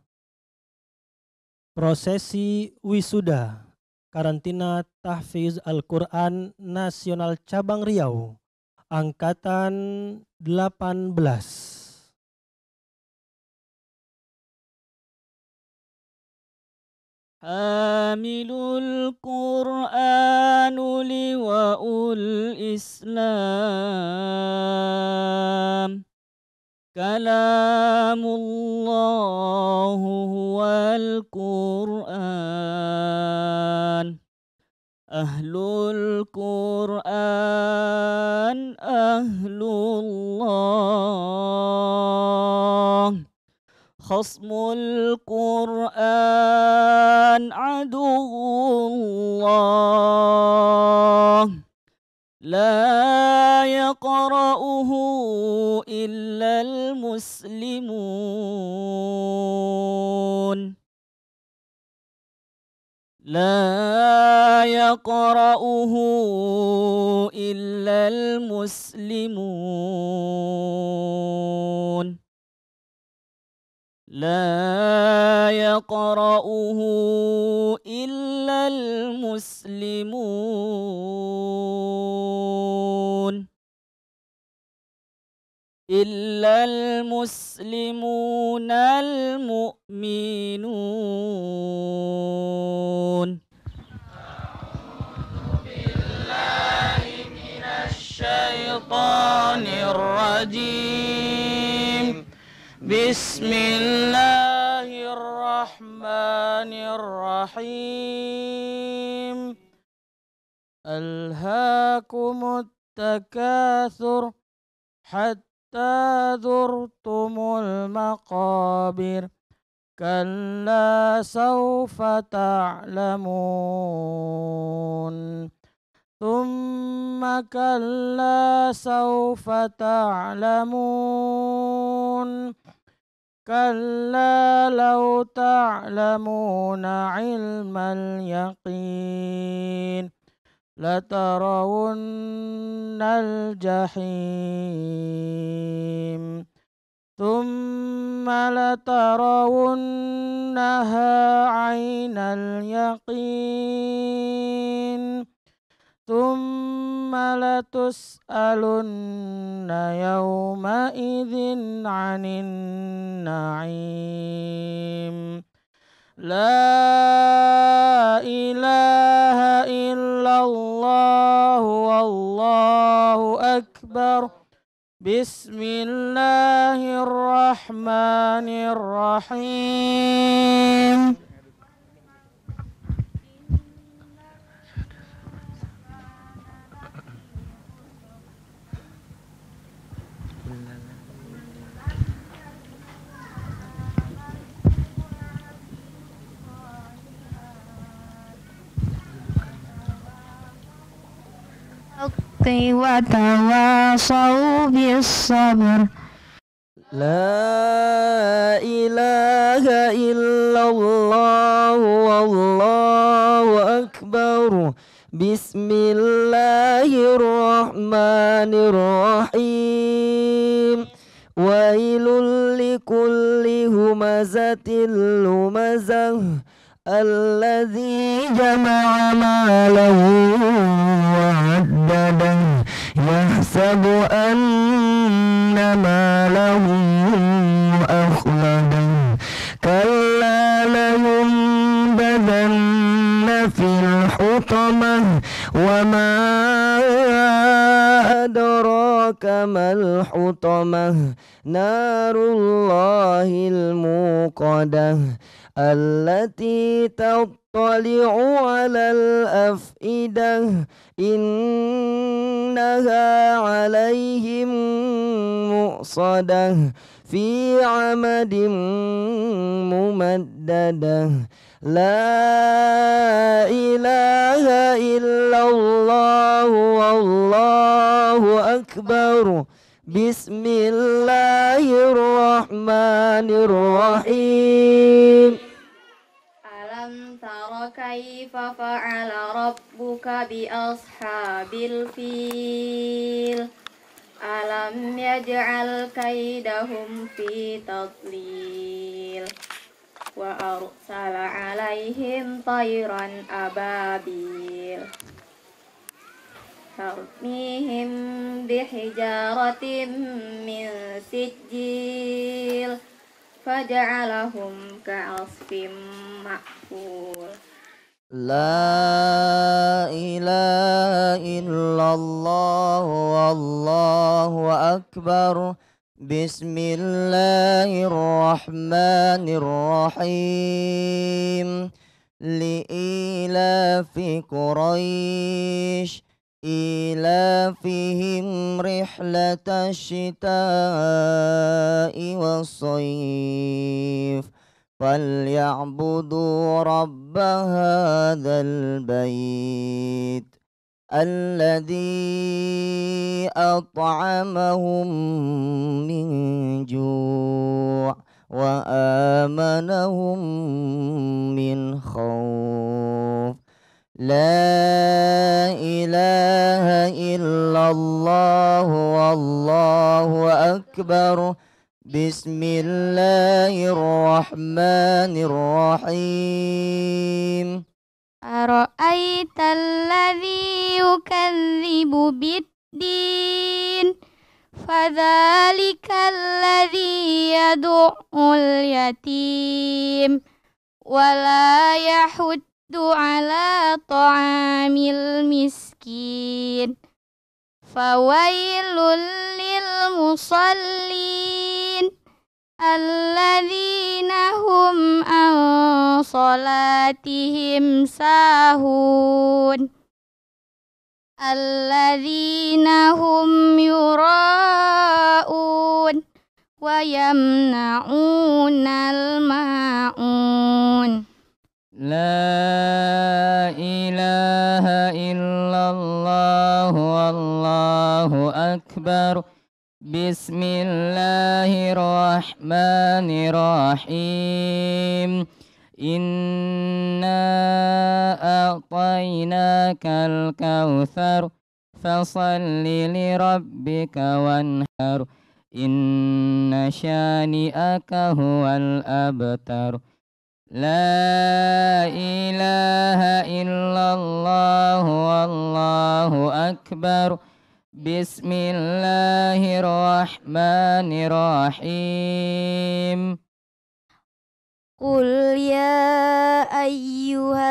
Prosesi wisuda karantina tahfiz Al-Quran Nasional Cabang Riau angkatan 18. Hamilul Qur'anu liwa'ul Islam, kalamullahu huwal Qur'an, ahlul Qur'an ahlullah, khasmul Qur'an aduwullah, la yaqra'uhu illa al-muslimun, la yaqra'uhu illa al-muslimun, la yaqra'uhu illa al-muslimun, illa al-muslimun al-mu'minun. Billahi minasy syaithanir rajim. Bismillahirrahmanirrahim. Alhaakumut takatsur hatta zurtumul maqabir, kalla sawfa ta'lamun, thumma kalla sawfa ta'lamun, kalla law ta'lamuna ilmal yaqin, latarawunnal jahim, thumma latarawunnaha aynal yaqin, thumma latus'alunna yawma idzin 'anin na'im. La ilaha illallah wallahu akbar. Bismillahirrahmanirrahim. وتواصوا بالصبر. لا إله إلا الله والله أكبر. بسم الله الرحمن الرحيم. ويل لكل همزة لمزة الذي جمع ماله وعدده يحسب أن ماله أخلده كلا لينبذن في الحطمة وما أدراك ما الحطمة نار الله الموقدة التي تطلع على الأفئدة إنها عليهم مؤصدة في عمد ممددة. لا إله إلا الله والله أكبر. بسم الله الرحمن الرحيم. ألم تر كيف فعل ربك بأصحاب الفيل ألم يجعل كيدهم في تضليل وأرسل عليهم طيرا أبابيل ترميهم بحجارة من سجيل فجعلهم كعصف مأكول. لا إله إلا الله والله أكبر. بسم الله الرحمن الرحيم. لإيلاف قريش إيلافهم رحلة الشتاء والصيف فليعبدوا رب هذا البيت الذي أطعمهم من جوع وآمنهم من خوف. لا إله إلا الله والله أكبر. بسم الله الرحمن الرحيم. أرأيت الذي يكذب بالدين فذلك الذي يدع اليتيم ولا يحد على طعام المسكين فويل للمصلين الذين هم عن صلاتهم ساهون الذين هم يراءون ويمنعون الماعون. لا إله إلا الله والله أكبر. بسم الله الرحمن الرحيم. إنا أعطيناك الكوثر فصل لربك وانحر إن شانئك هو الأبتر. لا إله إلا الله والله أكبر. بسم الله الرحمن الرحيم. قل يا أيها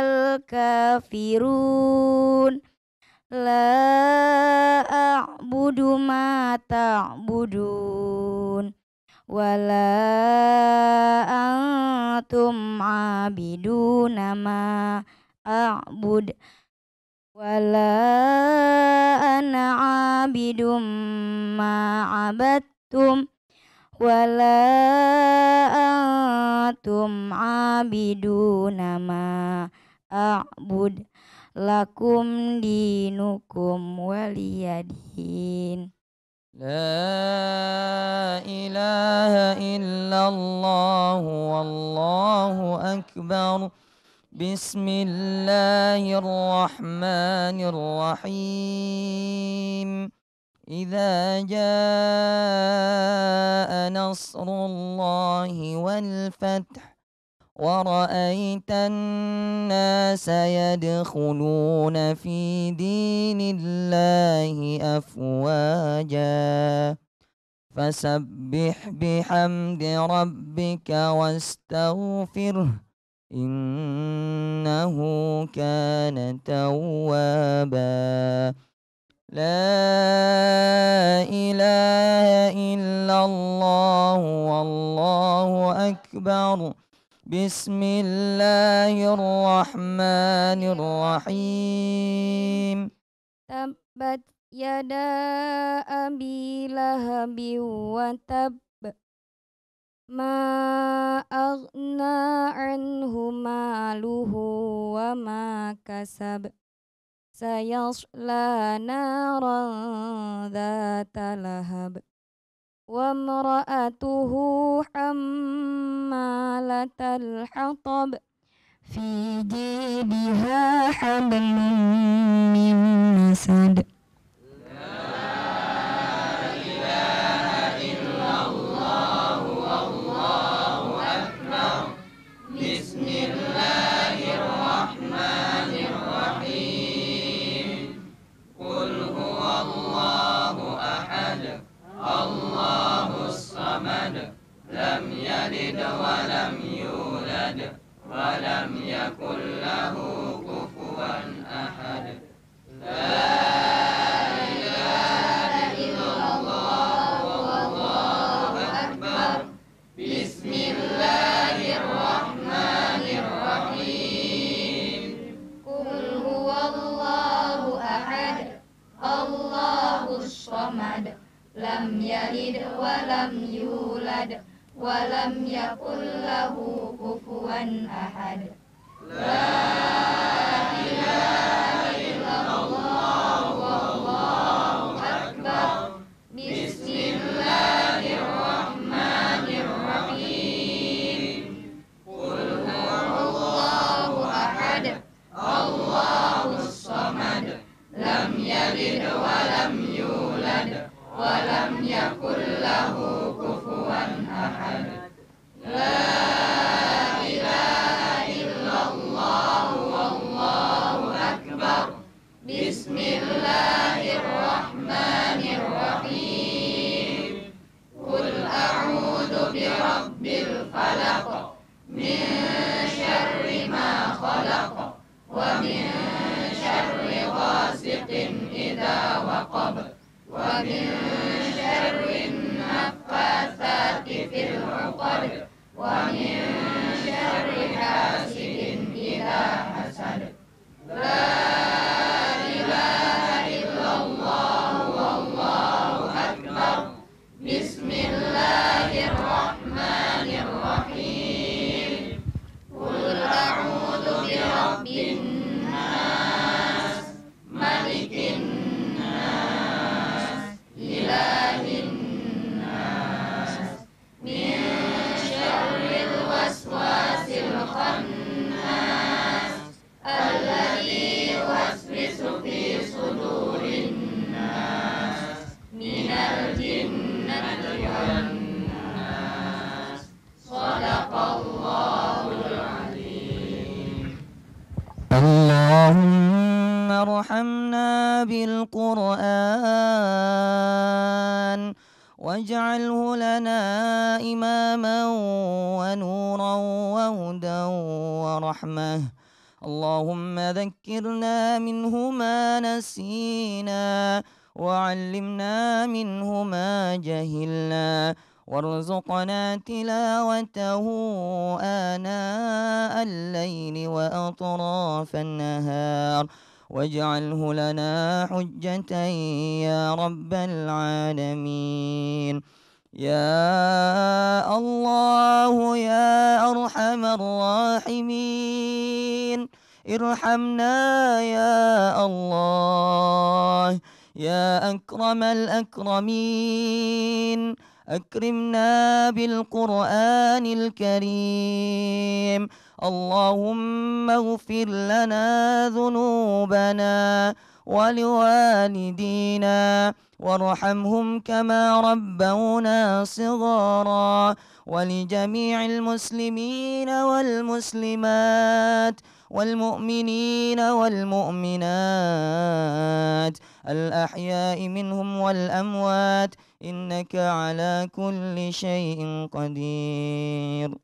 الكافرون لا أعبد ما تعبدون ولا أنتم عابدون ما أعبد ولا أنا عابد ما عبدتم ولا أنتم عابدون ما أعبد lakum dinukum waliyadin. La ilaha illallah wallahu akbar. Bismillahirrahmanirrahim. Idza jaa nasrullahi wal fath wa ra'aitan nasa yadkhuluna fi dinillahi afwaja fasabbih bihamdi rabbika wastaghfirhu innahu kana tawwaba. La ilaha illallah wallahu akbar. Bismillahirrahmanirrahim. Tabbat yada abi lahabi wa tab. Ma aghna anhu maluhu wa ma kasab. Sayasla naran dhata lahab. Wa mra'atuhu hammalatal hatab. Fi jidiha hablum min masad. Bismillahirrahmanirrahim. Qul huwallahu ahad. Allahus samad. Lam yalid wa lam yulad wa lam yakul lahu kufuwan ahad. La ilaha illallah wallahu akbar. Bismillahirrahmanirrahim. Qul huwallahu ahad. Allahus samad. Lam yalid wa lam yulad wa lam yakul lahu kufuwan ahad. La ilaha illallah wallahu akbar. Bismillahirrahmanirrahim. Qul huwallahu ahad. Allahus samad. Lam yalid wa lam yulad wa lam yakul lahu kufuwan ahad. La ilaha illallah wallahu akbar. Bismillahirrahmanirrahim. Qul a'udzu birabbil falaq min syarri ma khalaq wa min syarri ghasiqin idza waqab wa min syarri naffatsati fil 'uqad wa min syarri hasidin idza hasad. La ilaha illallah wallahu akbar. Bismillahirrahmanirrahim. Qul a'udzu birabbin nas, malikin nas, ilahin nas, min syarril waswasil khannas, alladzi yuwaswisu fi sudurin nas, minal jinnati wan nas. Shadaqallahul azim. Allahumma arhamna bil Qur'an waj'alhu lana imaman wa nuran wa hudan wa rahmah. Allahumma dhakkirna minhu ma nasina وعلمنا منه ما جهلنا وارزقنا تلاوته آناء الليل وأطراف النهار واجعله لنا حجة يا رب العالمين. يا الله يا أرحم الراحمين ارحمنا يا الله يا أكرم الأكرمين أكرمنا بالقرآن الكريم اللهم اغفر لنا ذنوبنا ولوالدينا وارحمهم كما ربونا صغارا ولجميع المسلمين والمسلمات والمؤمنين والمؤمنات الأحياء منهم والأموات إنك على كل شيء قدير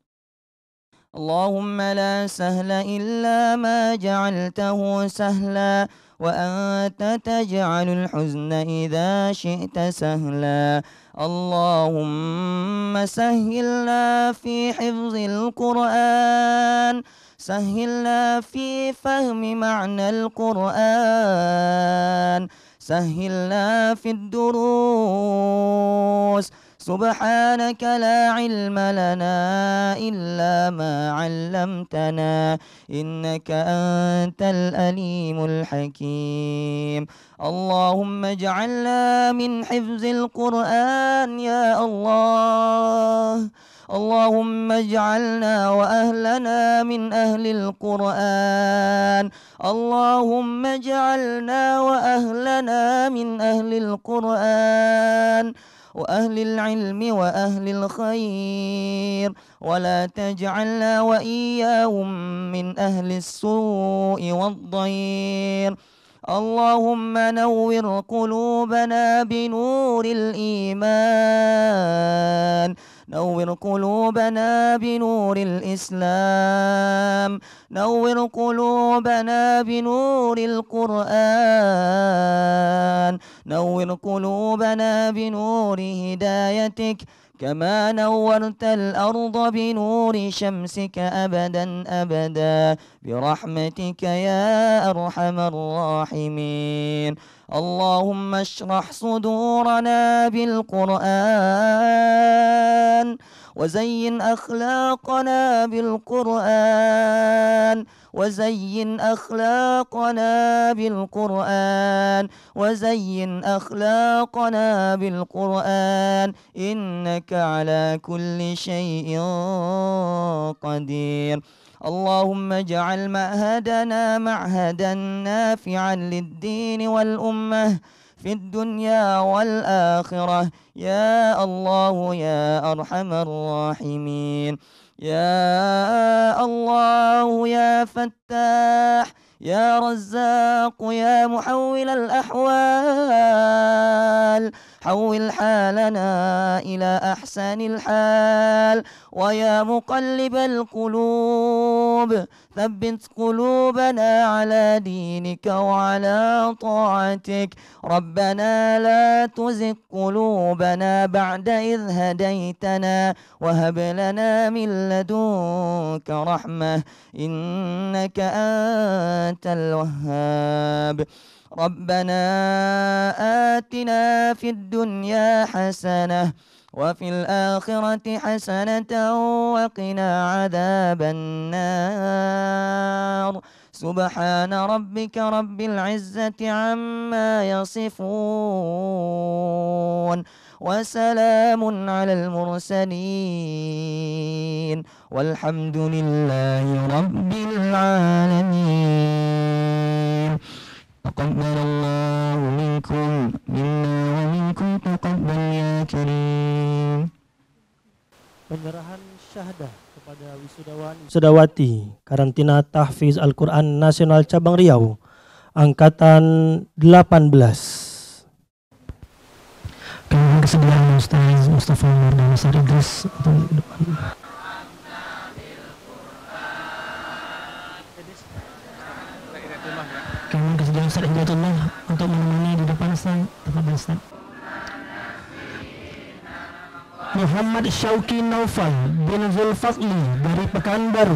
اللهم لا سهل إلا ما جعلته سهلا وأنت تجعل الحزن إذا شئت سهلا اللهم سهلنا في حفظ القرآن سهلنا في فهم معنى القرآن سهلنا في الدروس سبحانك لا علم لنا إلا ما علمتنا إنك أنت الأليم الحكيم اللهم اجعلنا من حفظ القرآن يا الله اللهم اجعلنا وأهلنا من أهل القرآن اللهم اجعلنا وأهلنا من أهل القرآن وأهل العلم وأهل الخير ولا تجعلنا وإياهم من أهل السوء والضير اللهم نور قلوبنا بنور الإيمان نور قلوبنا بنور الإسلام نور قلوبنا بنور القرآن نور قلوبنا بنور هدايتك كما نورت الأرض بنور شمسك أبدا أبدا برحمتك يا أرحم الراحمين اللهم اشرح صدورنا بالقرآن وزين أخلاقنا بالقرآن وزين أخلاقنا بالقرآن وزين أخلاقنا بالقرآن إنك على كل شيء قدير اللهم اجعل معهدنا معهدا نافعا للدين والأمة في الدنيا والآخرة يا الله يا أرحم الراحمين يا الله يا فتاح يا رزاق يا محول الأحوال حول حالنا إلى أحسن الحال ويا مقلب القلوب ثبت قلوبنا على دينك وعلى طاعتك ربنا لا تزغ قلوبنا بعد إذ هديتنا وهب لنا من لدنك رحمة إنك أنت الوهاب ربنا آتنا في الدنيا حسنة وفي الآخرة حسنة وقنا عذاب النار سبحان ربك رب العزة عما يصفون وسلام على المرسلين والحمد لله رب العالمين تقبل الله منكم منا ومنكم تقبل يا كريم. Penyerahan syahadah kepada wisudawati Karantina Tahfiz Al-Quran Nasional Cabang Riau Angkatan 18. Kami kesediaan Ustaz Mustafa Nur dan Ustaz Idris untuk di depan. Kami kesediaan Ustaz Hidayatullah untuk menemani di depan Ustaz. Tafadhol Ustaz. Muhammad Syauki Naufal bin Zulfaqli dari Pekanbaru.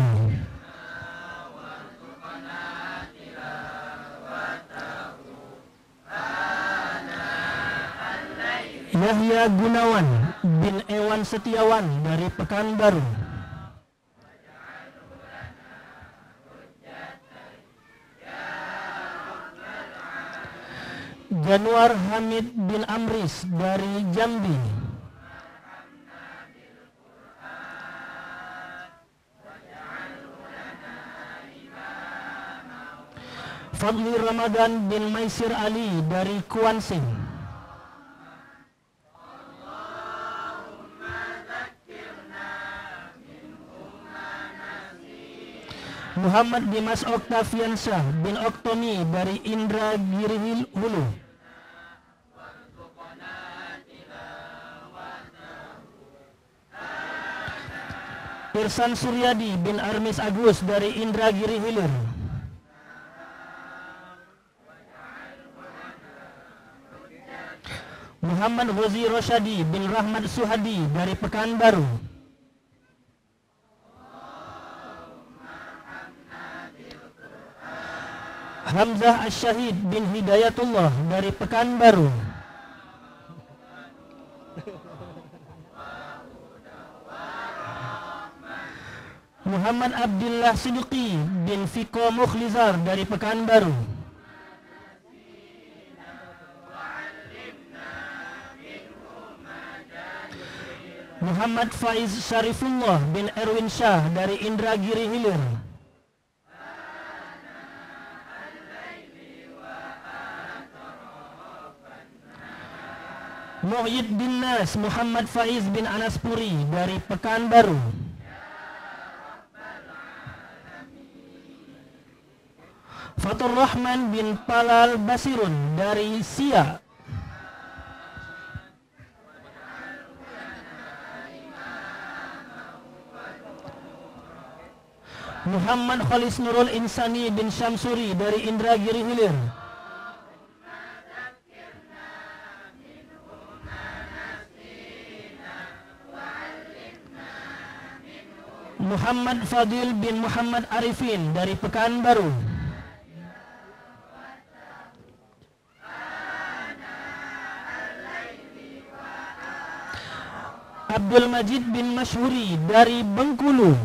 Yahya Gunawan bin Ewan Setiawan dari Pekanbaru. Januar Hamid bin Amris dari Jambi. Fadli Ramadan bin Maisir Ali dari Kuansing. Muhammad Dimas Oktaviansyah bin Oktomi dari Indragiri Hulu. Irsan Suryadi bin Armis Agus dari Indragiri Hilir. Muhammad Ghazi Rosyadi bin Rahmat Suhadi dari Pekanbaru. Hamzah Asyahid bin Hidayatullah dari Pekanbaru. Muhammad Abdullah Siddiqi bin Fiko Mukhlizar dari Pekanbaru. Muhammad Faiz Syarifullah bin Erwin Shah dari Indragiri Hilir. Muhyiddin Nas Muhammad Faiz bin Anas Puri dari Pekanbaru. Fatur Rahman bin Palal Basirun dari Sia. Muhammad Khalis Nurul Insani bin Syamsuri dari Indragiri Hilir. Muhammad Fadil bin Muhammad Arifin dari Pekanbaru. Abdul Majid bin Masyhuri dari Bengkulu.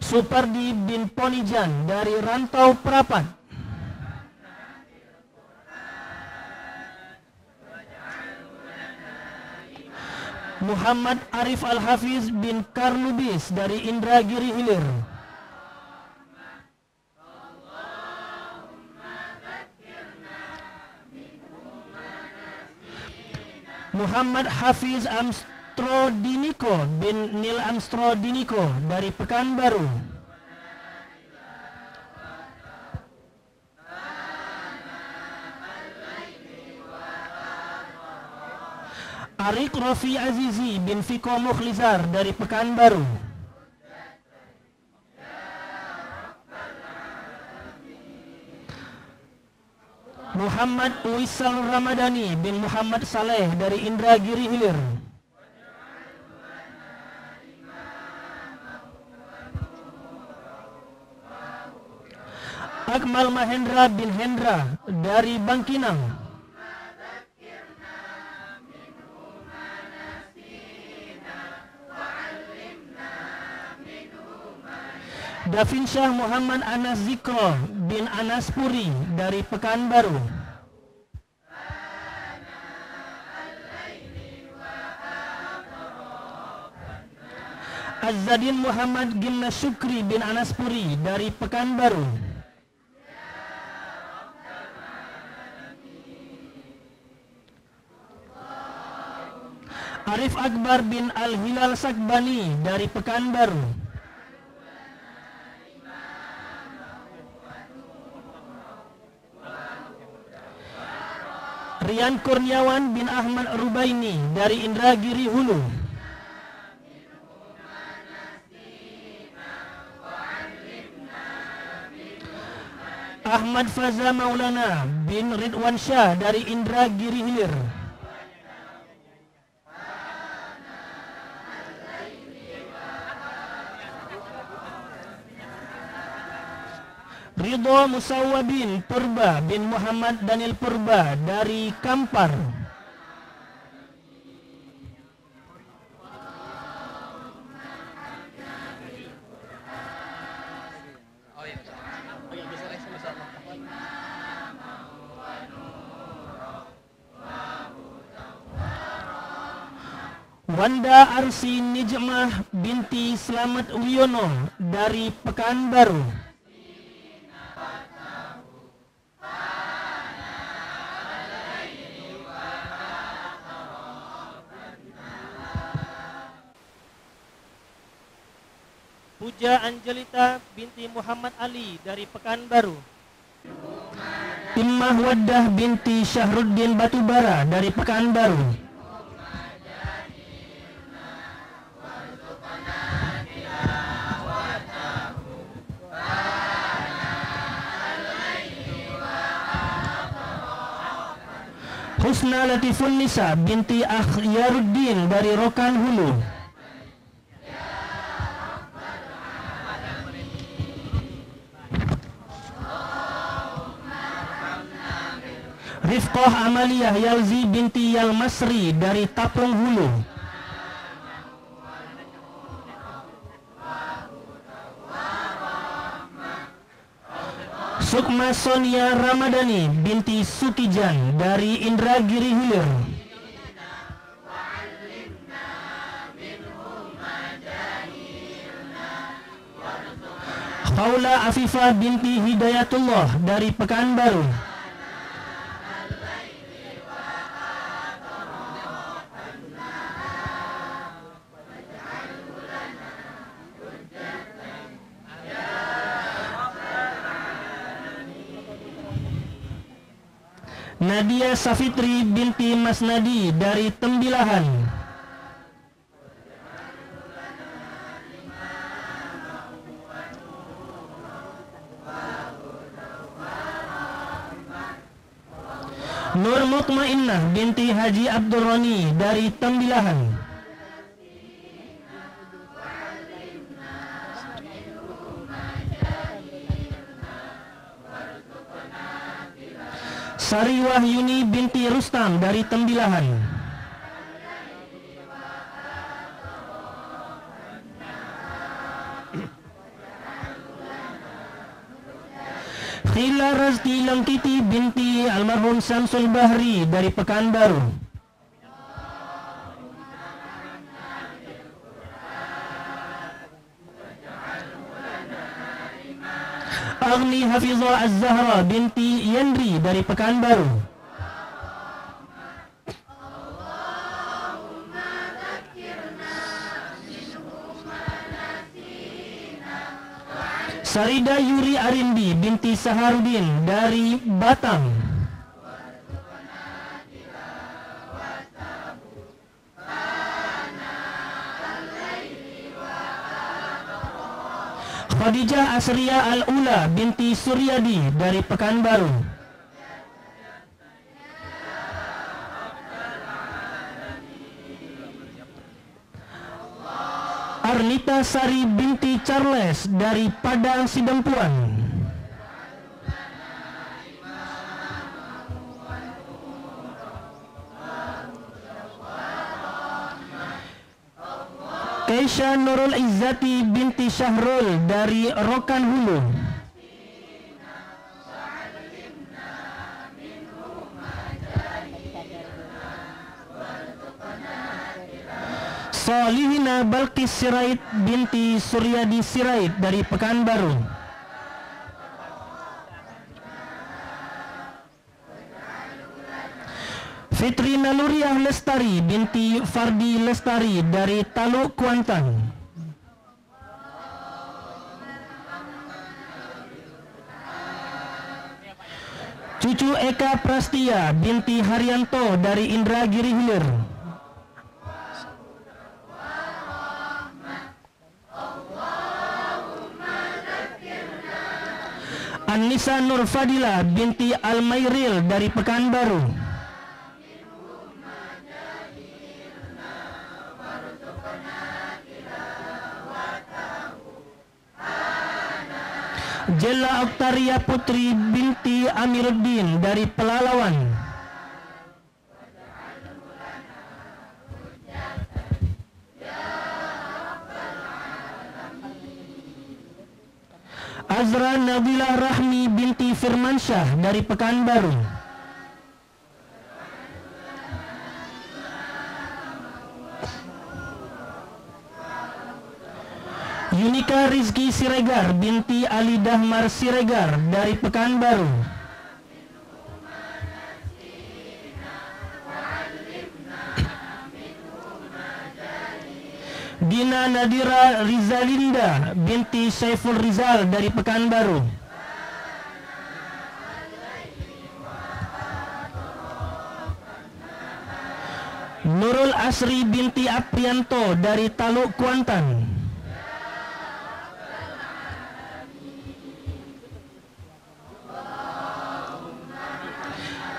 Supardi bin Ponijan dari Rantau Prapat. Muhammad Arif Al-Hafiz bin Karnubis dari Indragiri Hilir. Muhammad Hafiz Amstrodiniko bin Nil Amstrodiniko dari Pekanbaru. Arik Rofi Azizi bin Fiko Mukhlizar dari Pekanbaru. Muhammad Uisal Ramadhani bin Muhammad Saleh dari Indragiri Hilir. Akmal Mahendra bin Hendra dari Bangkinang. Davin Syah Muhammad Anas Zikro bin Anas Puri dari Pekanbaru. Azzadin Muhammad Gimna Syukri bin Anas Puri dari Pekanbaru. Arif Akbar bin Al-Hilal Sakbani dari Pekanbaru. Rian Kurniawan bin Ahmad Rubaini dari Indragiri Hulu. Ahmad Faza Maulana bin Ridwan Syah dari Indragiri Hilir. Ridho Musawwabin Purba bin Muhammad Daniel Purba dari Kampar. Wanda Arsi Nijmah binti Slamet Wiono dari Pekanbaru. Puja Angelita binti Muhammad Ali dari Pekanbaru. Immah Waddah binti Syahruddin Batubara dari Pekanbaru. Husna Latifun Nisa binti Akhyaruddin dari Rokan Hulu. Rifqah Amaliyah Yalzi binti Yalmasri dari Tapung Hulu. Sukma Sonia Ramadhani binti Sukijan dari Indragiri Hilir. Khawla Afifah binti Hidayatullah dari Pekanbaru. Nadia Safitri binti Mas Nadi dari Tembilahan. Nur Mutmainnah binti Haji Abdul Roni dari Tembilahan. Sari Wahyuni binti Rustam dari Tembilahan. Khila Razki Langkiti binti almarhum Samsul Bahri dari Pekanbaru. Agni Hafizah Az-Zahra binti Yandri dari Pekanbaru. Sarida Yuri Arindi binti Saharudin dari Batam. Khadijah Asriya Al-Ula binti Suryadi dari Pekanbaru. Arnita Sari binti Charles dari Padang Sidempuan. Keisha Nurul Izzati binti Syahrul dari Rokan Hulu. Solihina Balkis Sirait binti Suryadi Sirait dari Pekanbaru. Fitri Naluriah Lestari binti Fardi Lestari dari Taluk Kuantan. Cucu Eka Prastia binti Haryanto dari Indragiri Hilir. Anissa Nur Fadila binti Almairil dari Pekanbaru. Jella Oktaria Putri binti Amiruddin dari Pelalawan. Azra Nabilah Rahmi binti Firmansyah dari Pekanbaru. Yunika Rizky Siregar binti Ali Dahmar Siregar dari Pekanbaru. Dina Nadira Rizalinda binti Saiful Rizal dari Pekanbaru. Nurul Asri binti Aprianto dari Taluk Kuantan.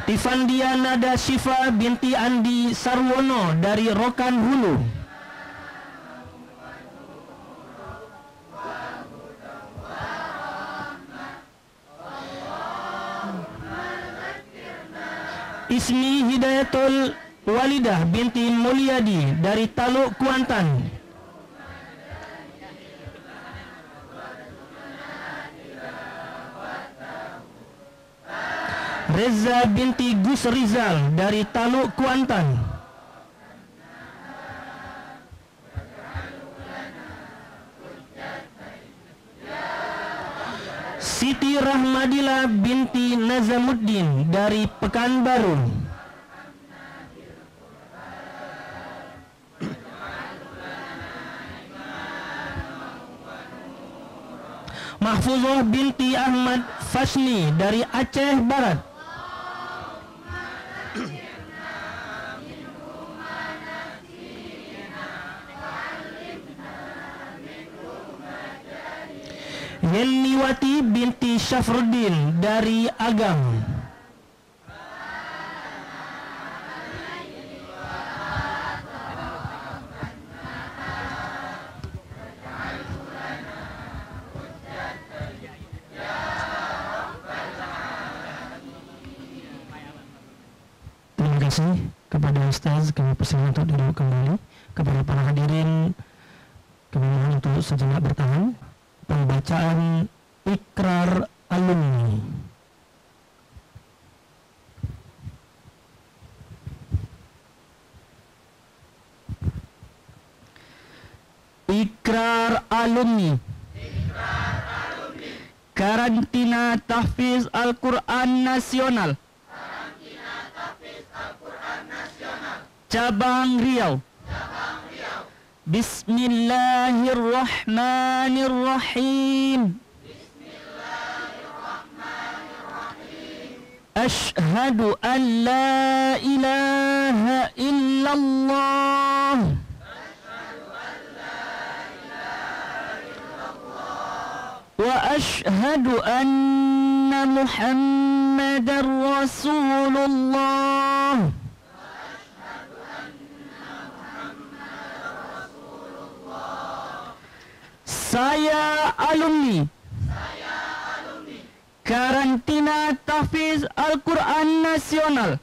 Tifandia Nada Syifa binti Andi Sarwono dari Rokan Hulu. Ismi Hidayatul Walidah binti Mulyadi dari Taluk Kuantan. Reza binti Gus Rizal dari Taluk Kuantan. Siti Rahmadila binti Nazamuddin dari Pekanbaru. Mahfuzah binti Ahmad Fasni dari Aceh Barat. Yeniwati binti Syafruddin dari Agam. Terima kasih kepada Ustaz, kami persilakan untuk duduk kembali. Kepada para hadirin, kami mohon untuk sejenak bertahan. Pembacaan Ikrar Alumni. Ikrar Alumni. Karantina Tahfiz Al-Quran Nasional. Cabang Riau. Bismillahirrahmanirrahim. Ashhadu an la ilaha illallah. Wa ashhadu anna Muhammadar Rasulullah. Saya alumni Karantina Tahfiz Al-Quran Nasional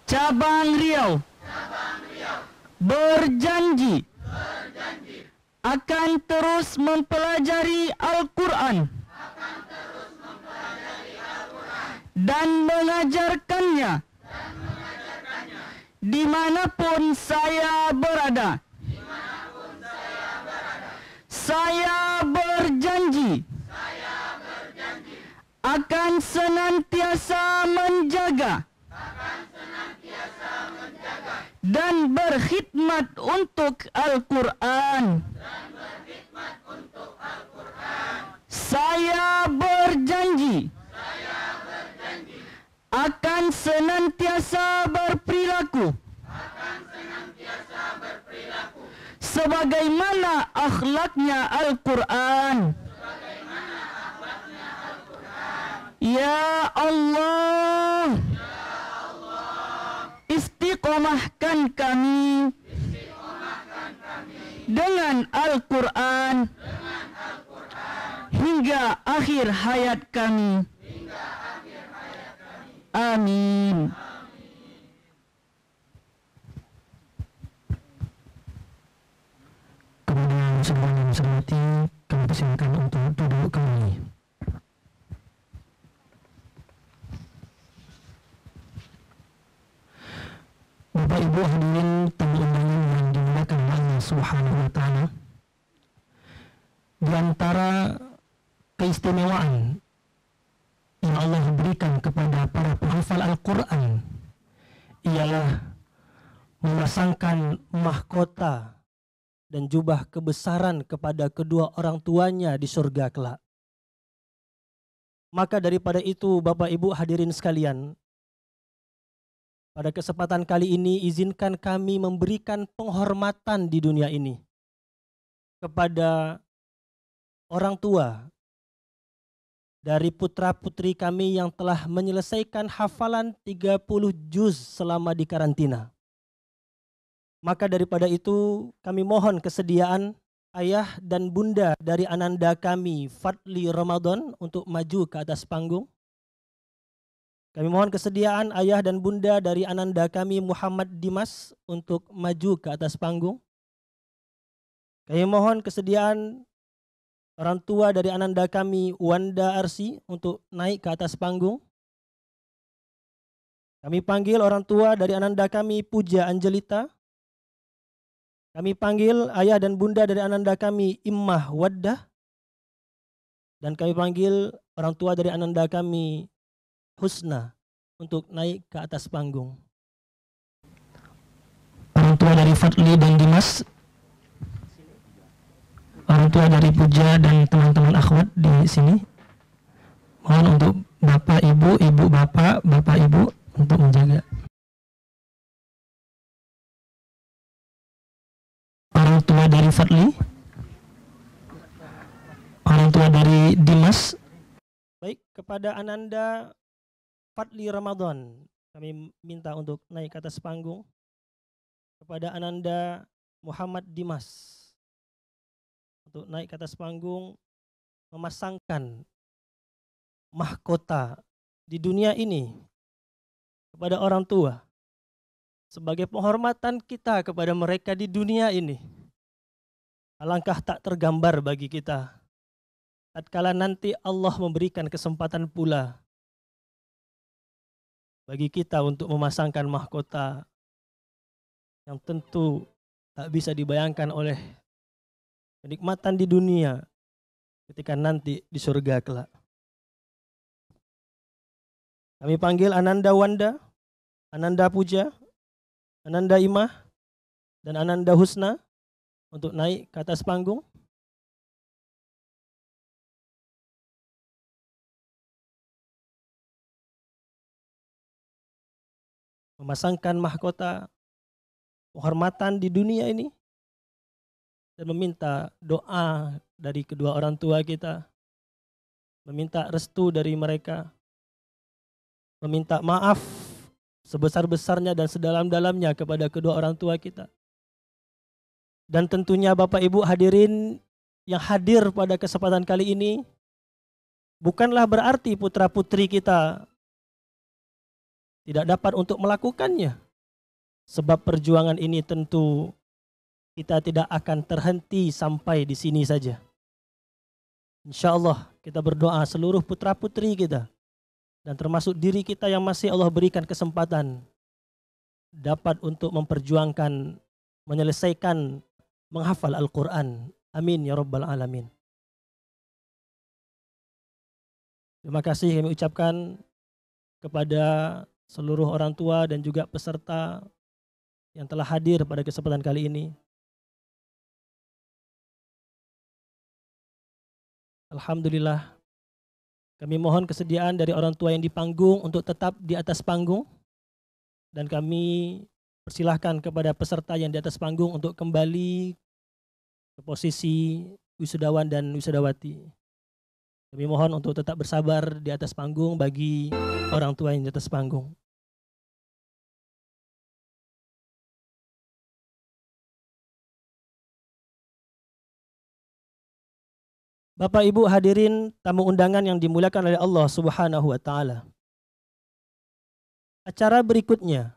Cabang Riau berjanji akan terus mempelajari Al-Quran dan mengajarkannya dimanapun saya berada. Saya berjanji akan senantiasa menjaga dan berkhidmat untuk Al-Quran. Saya berjanji akan senantiasa berperilaku sebagaimana akhlaknya Al-Quran. Ya Allah, istiqomahkan kami dengan Al-Quran hingga akhir hayat kami. Amin. Kemudian semua yang menghormati, kami persilakan untuk duduk kembali. Bapak Ibu hadirin tamu undangan yang dimuliakan Allah Subhanahu wa taala. Di antara keistimewaan yang Allah berikan kepada para penghafal Al-Qur'an ialah memasangkan mahkota dan jubah kebesaran kepada kedua orang tuanya di surga kelak. Maka daripada itu, Bapak Ibu hadirin sekalian, pada kesempatan kali ini izinkan kami memberikan penghormatan di dunia ini kepada orang tua dari putra-putri kami yang telah menyelesaikan hafalan 30 juz selama di karantina. Maka daripada itu kami mohon kesediaan ayah dan bunda dari ananda kami Fadli Ramadan untuk maju ke atas panggung. Kami mohon kesediaan ayah dan bunda dari ananda kami Muhammad Dimas untuk maju ke atas panggung. Kami mohon kesediaan orang tua dari ananda kami Wanda Arsi untuk naik ke atas panggung. Kami panggil orang tua dari ananda kami Puja Angelita. Kami panggil ayah dan bunda dari ananda kami Immah Waddah. Dan kami panggil orang tua dari ananda kami Husna untuk naik ke atas panggung. Orang tua dari Fadli dan Dimas, orang tua dari Puja dan teman-teman akhwat di sini, mohon untuk bapak ibu, ibu bapak, bapak ibu untuk menjaga. Orang tua dari Fadli, orang tua dari Dimas. Baik, kepada ananda Fadli Ramadan kami minta untuk naik ke atas panggung. Kepada ananda Muhammad Dimas untuk naik ke atas panggung memasangkan mahkota di dunia ini kepada orang tua sebagai penghormatan kita kepada mereka di dunia ini. Alangkah tak tergambar bagi kita tatkala nanti Allah memberikan kesempatan pula bagi kita untuk memasangkan mahkota yang tentu tak bisa dibayangkan oleh kenikmatan di dunia ketika nanti di surga kelak. Kami panggil Ananda Wanda, Ananda Puja, Ananda Imah, dan Ananda Husna untuk naik ke atas panggung. Memasangkan mahkota penghormatan di dunia ini dan meminta doa dari kedua orang tua kita, meminta restu dari mereka, meminta maaf sebesar-besarnya dan sedalam-dalamnya kepada kedua orang tua kita. Dan tentunya Bapak Ibu hadirin yang hadir pada kesempatan kali ini bukanlah berarti putra-putri kita tidak dapat untuk melakukannya. Sebab perjuangan ini tentu kita tidak akan terhenti sampai di sini saja. Insya Allah kita berdoa seluruh putra-putri kita dan termasuk diri kita yang masih Allah berikan kesempatan dapat untuk memperjuangkan, menyelesaikan, menghafal Al-Quran. Amin ya Rabbal Alamin. Terima kasih kami ucapkan kepada seluruh orang tua dan juga peserta yang telah hadir pada kesempatan kali ini. Alhamdulillah, kami mohon kesediaan dari orang tua yang di panggung untuk tetap di atas panggung. Dan kami persilahkan kepada peserta yang di atas panggung untuk kembali ke posisi wisudawan dan wisudawati. Kami mohon untuk tetap bersabar di atas panggung bagi orang tua yang di atas panggung. Bapak Ibu hadirin tamu undangan yang dimuliakan oleh Allah Subhanahu wa taala. Acara berikutnya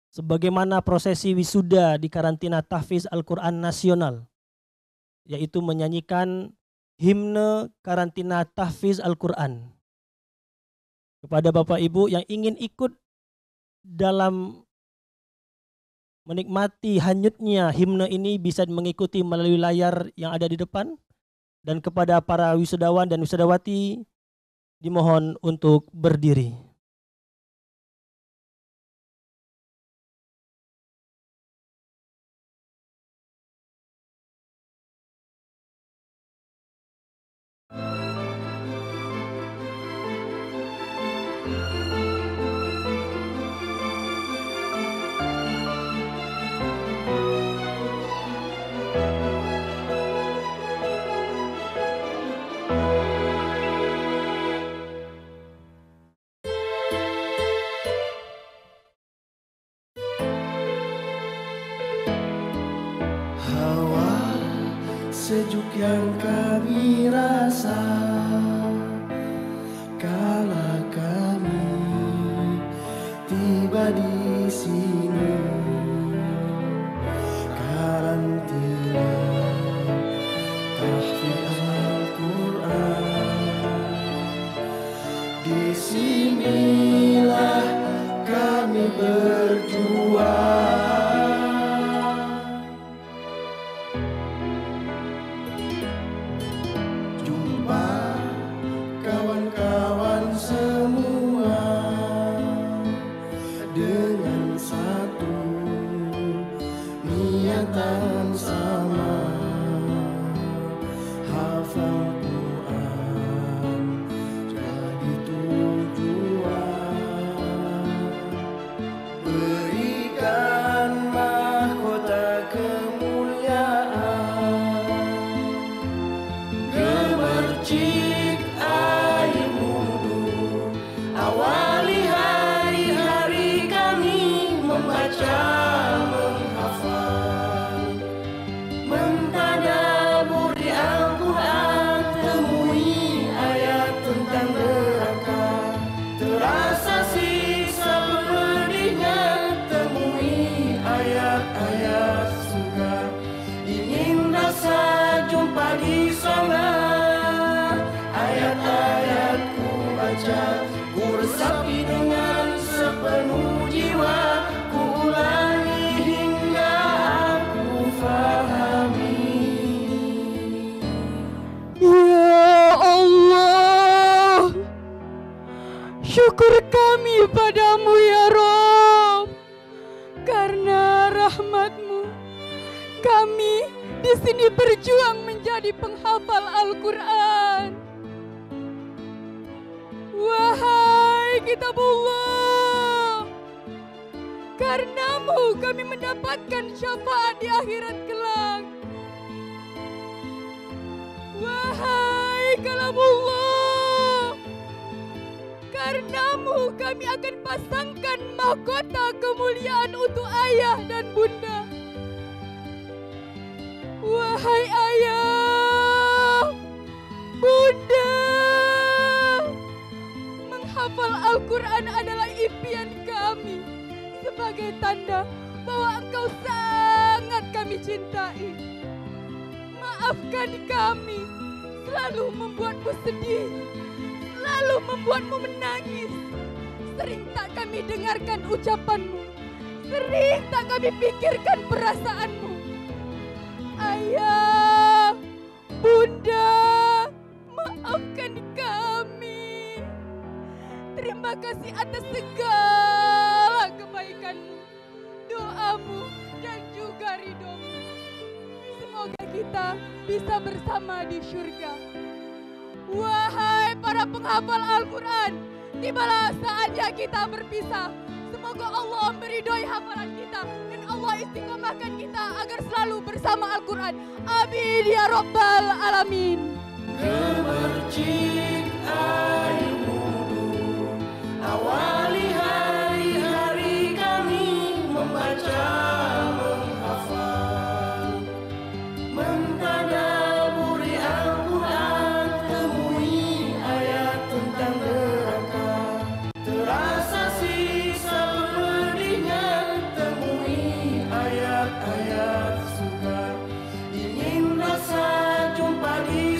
sebagaimana prosesi wisuda di karantina tahfiz Al-Qur'an nasional, yaitu menyanyikan himne karantina tahfiz Al-Qur'an. Kepada Bapak Ibu yang ingin ikut dalam menikmati hanyutnya himne ini bisa mengikuti melalui layar yang ada di depan. Dan kepada para wisudawan dan wisudawati dimohon untuk berdiri. Sejuk yang kami rasa kala kami tiba di sini, karantina tahfidz Al-Quran. Di sinilah kami berjuang. Ku resapi dengan sepenuh jiwa, ku ulangi hingga aku fahami. Ya Allah, syukur kami padamu ya Rabb. Karena rahmat-Mu, kami di sini berjuang menjadi penghafal Al-Quran. Wahai Kitabullah, karenamu kami mendapatkan syafaat di akhirat kelak. Wahai Kalamullah, karenamu kami akan pasangkan mahkota kemuliaan untuk ayah dan bunda. Wahai ayah, bunda, menghafal Al-Quran adalah impian kami sebagai tanda bahwa Engkau sangat kami cintai. Maafkan kami selalu membuatmu sedih, selalu membuatmu menangis. Sering tak kami dengarkan ucapanmu, sering tak kami pikirkan perasaanmu. Ayah, bunda, maafkan kami. Terima kasih atas segala kebaikanmu, doamu, dan juga ridhomu. Semoga kita bisa bersama di surga. Wahai para penghafal Al-Quran, tibalah saatnya kita berpisah. Semoga Allah meridhoi hafalan kita dan Allah istiqomahkan kita agar selalu bersama Al-Quran. Amin ya Rabbal Alamin. Gemercik air wudu, awali hari-hari kami membaca, menghafal, mentadaburi Al-Quran, temui ayat tentang neraka, terasa sisa pedihnya, temui ayat-ayat surga, ingin rasa jumpa di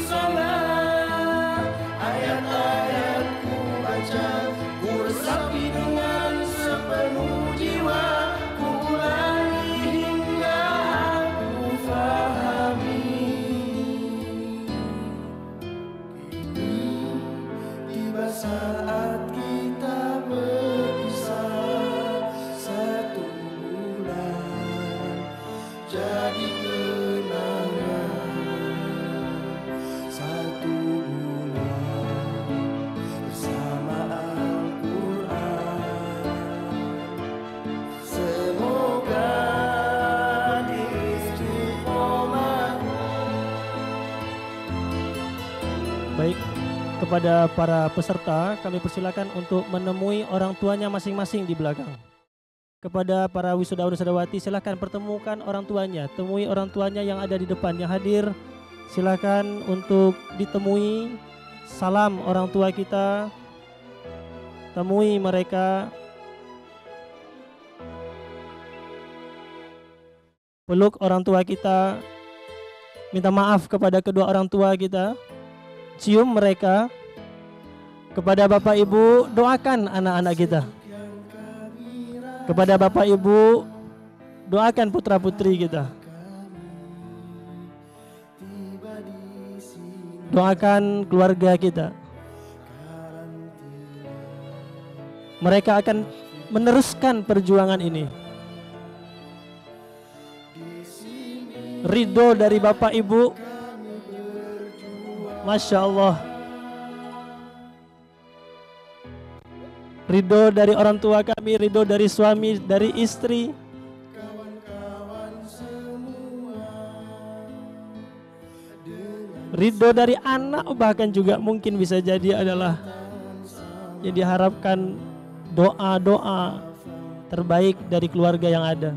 Tiba saat kita berpisah, satu bulan jadi kenangan. Satu bulan bersama Al-Quran. Semoga di istiqomah. Baik, kepada para peserta kami persilakan untuk menemui orang tuanya masing-masing di belakang. Kepada para wisudawan-wisudawati silakan pertemukan orang tuanya, temui orang tuanya yang ada di depan yang hadir. Silakan untuk ditemui, salam orang tua kita, temui mereka, peluk orang tua kita, minta maaf kepada kedua orang tua kita, cium mereka. Kepada Bapak Ibu, doakan anak-anak kita. Kepada Bapak Ibu, doakan putra-putri kita. Doakan keluarga kita. Mereka akan meneruskan perjuangan ini. Ridho dari Bapak Ibu, Masya Allah. Ridho dari orang tua kami, ridho dari suami, dari istri. Ridho dari anak bahkan juga mungkin bisa jadi adalah yang diharapkan, doa-doa terbaik dari keluarga yang ada.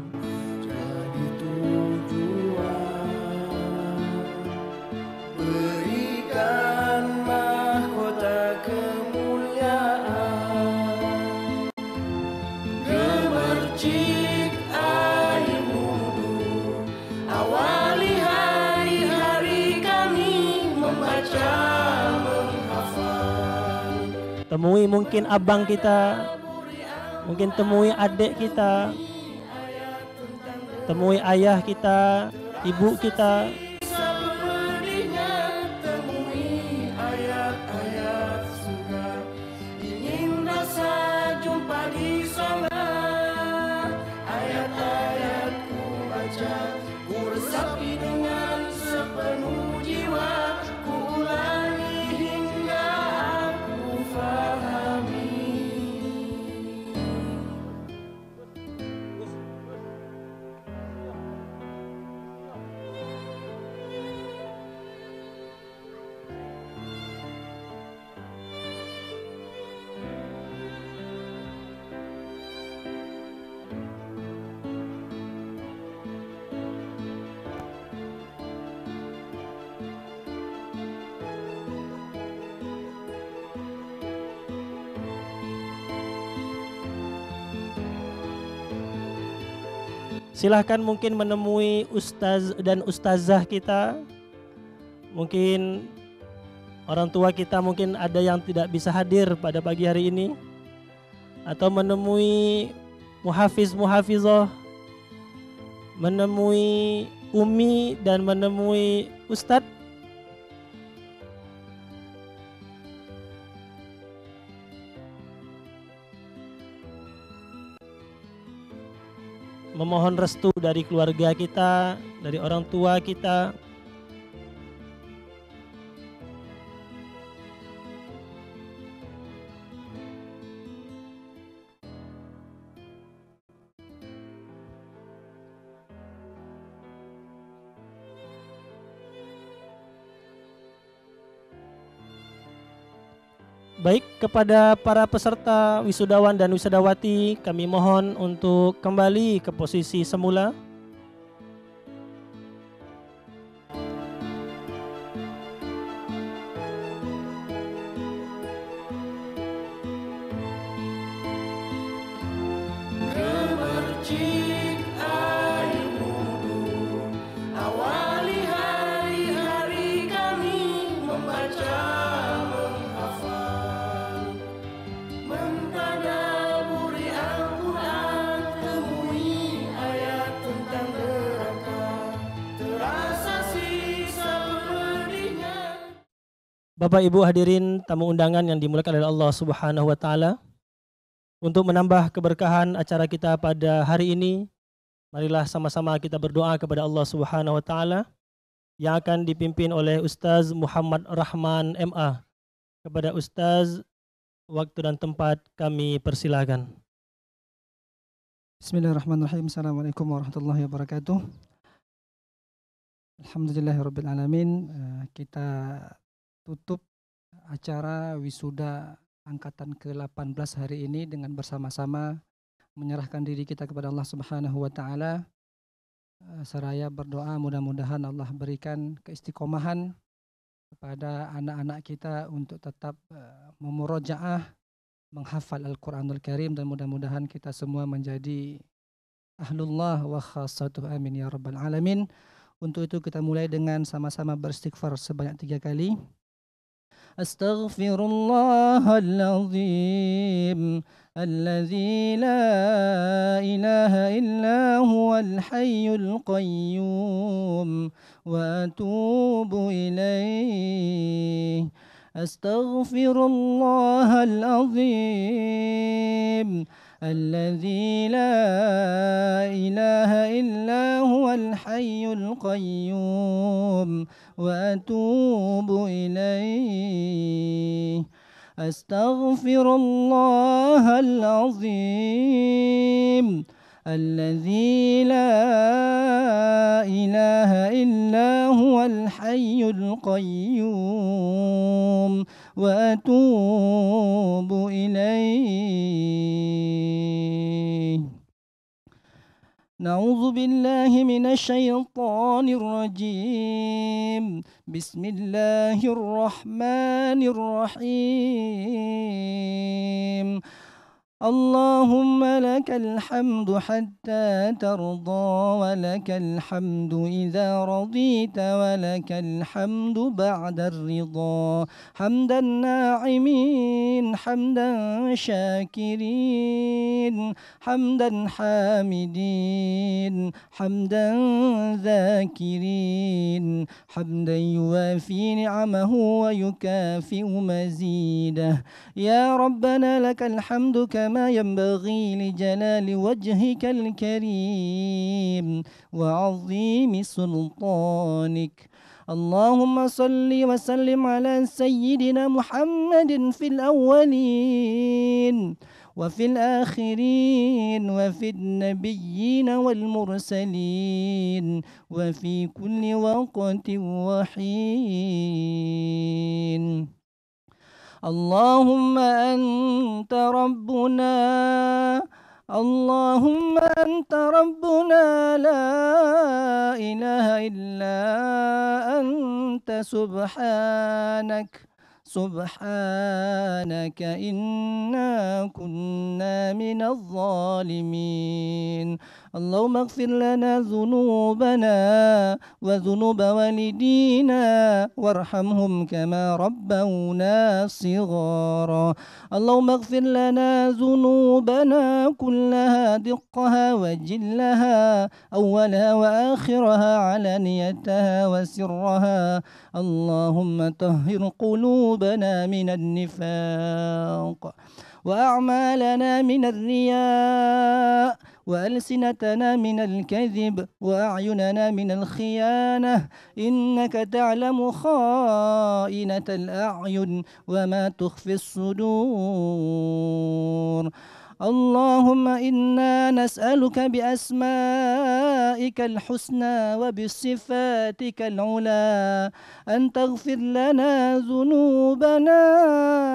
Berikan mahkota kemuliaan, gemercik air wudhu, awali hari-hari kami membaca, menghafal. Temui mungkin abang kita, mungkin temui adik kita, temui ayah kita, ibu kita. Temui ayat-ayat surga, ingin rasa jumpa di sana. Ayat-ayat ku baca, ku resapi dengan sepenuh jiwa, ku ulangi hingga aku fahami. Silahkan mungkin menemui ustaz dan ustazah kita. Mungkin orang tua kita mungkin ada yang tidak bisa hadir pada pagi hari ini. Atau menemui muhafiz-muhafizah, menemui umi dan menemui ustadz. Memohon restu dari keluarga kita, dari orang tua kita. Baik, kepada para peserta wisudawan dan wisudawati, kami mohon untuk kembali ke posisi semula. Gemercik air wudhu, awali hari-hari kami membaca, menghafal, mentadaburi Al-Quran, temui ayat tentang Bapak Ibu hadirin tamu undangan yang dimuliakan oleh Allah Subhanahu wa taala. Untuk menambah keberkahan acara kita pada hari ini, marilah sama-sama kita berdoa kepada Allah Subhanahu wa taala yang akan dipimpin oleh Ustaz Muhammad Rahman MA. Kepada Ustaz, waktu dan tempat kami persilakan. Bismillahirrahmanirrahim. Assalamualaikum warahmatullahi wabarakatuh. Alhamdulillahirabbil alamin. Kita tutup acara wisuda angkatan ke-18 hari ini dengan bersama-sama menyerahkan diri kita kepada Allah Subhanahu wa taala. Seraya berdoa mudah-mudahan Allah berikan keistiqomahan kepada anak-anak kita untuk tetap memurojaah, menghafal Al-Qur'anul Karim, dan mudah-mudahan kita semua menjadi ahlullah wa khassatuh, amin ya rabbal alamin. Untuk itu kita mulai dengan sama-sama beristighfar sebanyak 3 kali. Astaghfirullahal azim alladzi la ilaha illa huwal hayyul qayyum wa atubu ilaih. Astaghfirullahal azim الذي لا إله إلا هو الحي القيوم وأتوب إليه. أستغفر الله العظيم الذي لا إله إلا هو الحي القيوم وأتوب إليه. نعوذ بالله من الشيطان الرجيم. بسم الله الرحمن الرحيم. اللهم لك الحمد حتى ترضى ولك الحمد إذا رضيت ولك الحمد بعد الرضا. حمدا ناعمين حمدا شاكرين حمدا حامدين حمدا ذاكرين حمدا يوافي نعمه ويكافئ مزيده. يا ربنا لك الحمد كما ينبغي لجلال وجهك الكريم وعظيم سلطانك. اللهم صل وسلم على سيدنا محمد في الأولين وفي الآخرين وفي النبيين والمرسلين وفي كل وقت وحين. اللهم أنت ربنا اللهم أنت ربنا لا إله إلا أنت سبحانك إنا كنا من الظالمين. اللهم اغفر لنا ذنوبنا وذنوب والدينا وارحمهم كما ربونا صغارا. اللهم اغفر لنا ذنوبنا كلها دقها وجلها أولها وآخرها علانيتها وسرها. اللهم طهر قلوبنا من النفاق وأعمالنا من الرياء وألسنتنا من الكذب وأعيننا من الخيانة. إنك تعلم خائنة الأعين وما تخفي الصدور. اللهم إنا نسألك بأسمائك الحسنى وبصفاتك العلى أن تغفر لنا ذنوبنا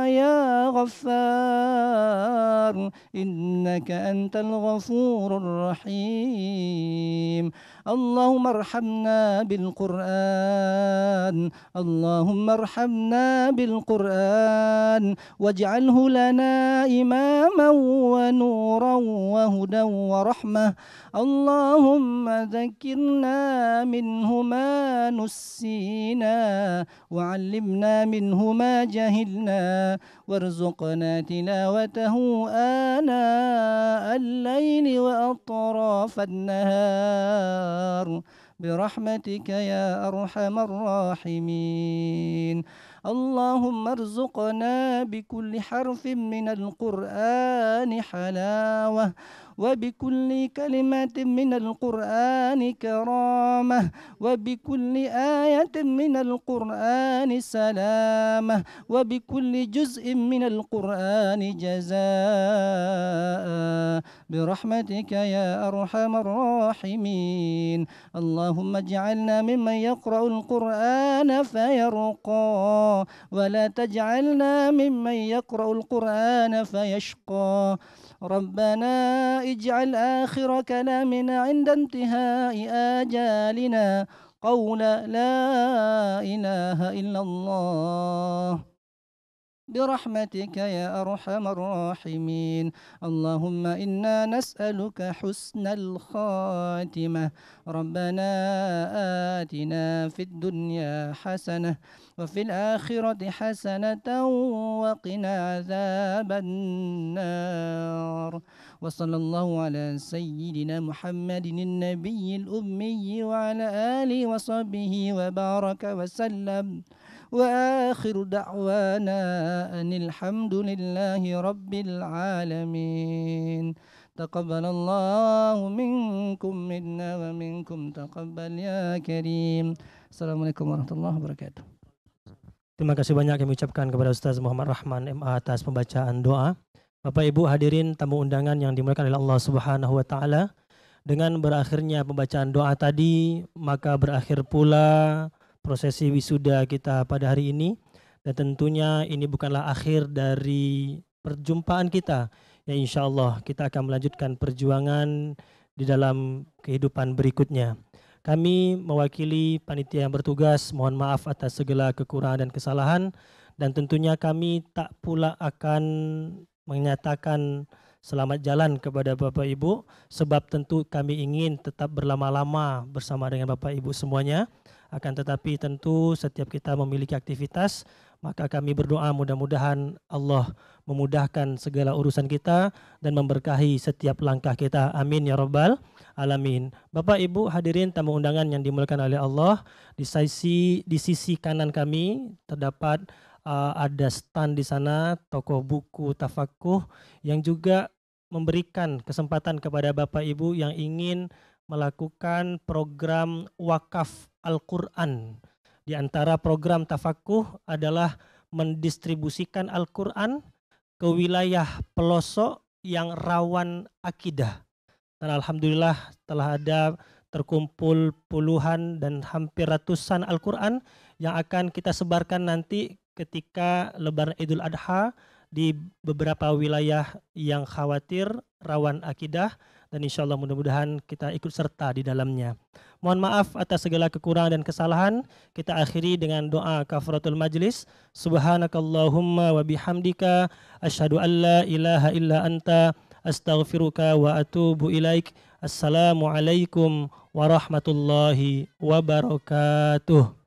يا غفار إنك أنت الغفور الرحيم. اللهم ارحمنا بالقرآن اللهم ارحمنا بالقرآن واجعله لنا إماما ونورا وهدى ورحمة. اللهم ذكرنا منه ما نسينا وعلمنا منه ما جهلنا وارزقنا تلاوته آناء الليل وأطراف النهار برحمتك يا أرحم الراحمين. اللهم ارزقنا بكل حرف من القرآن حلاوة وبكل كلمة من القرآن كرامة وبكل آية من القرآن سلامة وبكل جزء من القرآن جزاء برحمتك يا أرحم الراحمين. اللهم اجعلنا ممن يقرأ القرآن فيرقى ولا تجعلنا ممن يقرأ القرآن فيشقى. ربنا اجعل آخر كلامنا عند انتهاء آجالنا قول لا إله إلا الله برحمتك يا أرحم الراحمين. اللهم إنا نسألك حسن الخاتمة. ربنا آتنا في الدنيا حسنة وفي الآخرة حسنة وقنا عذاب النار. وصلى الله على سيدنا محمد النبي الأمي وعلى آله وصحبه وبارك وسلم. وآخر دعوانا أن الحمد لله رب العالمين. تقبل الله منكم منا ومنكم تقبل يا كريم. Assalamualaikum warahmatullahi wabarakatuh. Terima kasih banyak kami ucapkan kepada Ustaz Muhammad Rahman MA atas pembacaan doa. Bapak Ibu hadirin tamu undangan yang dimuliakan oleh Allah Subhanahu wa taala, dengan berakhirnya pembacaan doa tadi maka berakhir pula prosesi wisuda kita pada hari ini, dan tentunya ini bukanlah akhir dari perjumpaan kita, ya insyaallah kita akan melanjutkan perjuangan di dalam kehidupan berikutnya. Kami mewakili panitia yang bertugas mohon maaf atas segala kekurangan dan kesalahan, dan tentunya kami tak pula akan menyatakan selamat jalan kepada Bapak Ibu, sebab tentu kami ingin tetap berlama-lama bersama dengan Bapak Ibu semuanya. Akan tetapi tentu setiap kita memiliki aktivitas, maka kami berdoa mudah-mudahan Allah memudahkan segala urusan kita dan memberkahi setiap langkah kita. Amin ya rabbal alamin. Bapak Ibu hadirin tamu undangan yang dimuliakan oleh Allah, di sisi kanan kami terdapat ada stand di sana, toko buku Tafakuh yang juga memberikan kesempatan kepada Bapak Ibu yang ingin melakukan program wakaf Al-Quran. Di antara program Tafakuh adalah mendistribusikan Al-Quran ke wilayah pelosok yang rawan akidah. Dan alhamdulillah telah ada terkumpul puluhan dan hampir ratusan Al-Quran yang akan kita sebarkan nanti ketika Lebaran Idul Adha di beberapa wilayah yang khawatir rawan akidah, dan insya Allah mudah-mudahan kita ikut serta di dalamnya. Mohon maaf atas segala kekurangan dan kesalahan. Kita akhiri dengan doa kafaratul majlis. Subhanakallahumma wa bihamdika asyhadu an la ilaha illa anta astaghfiruka wa atubu ilaik. Assalamualaikum warahmatullahi wabarakatuh.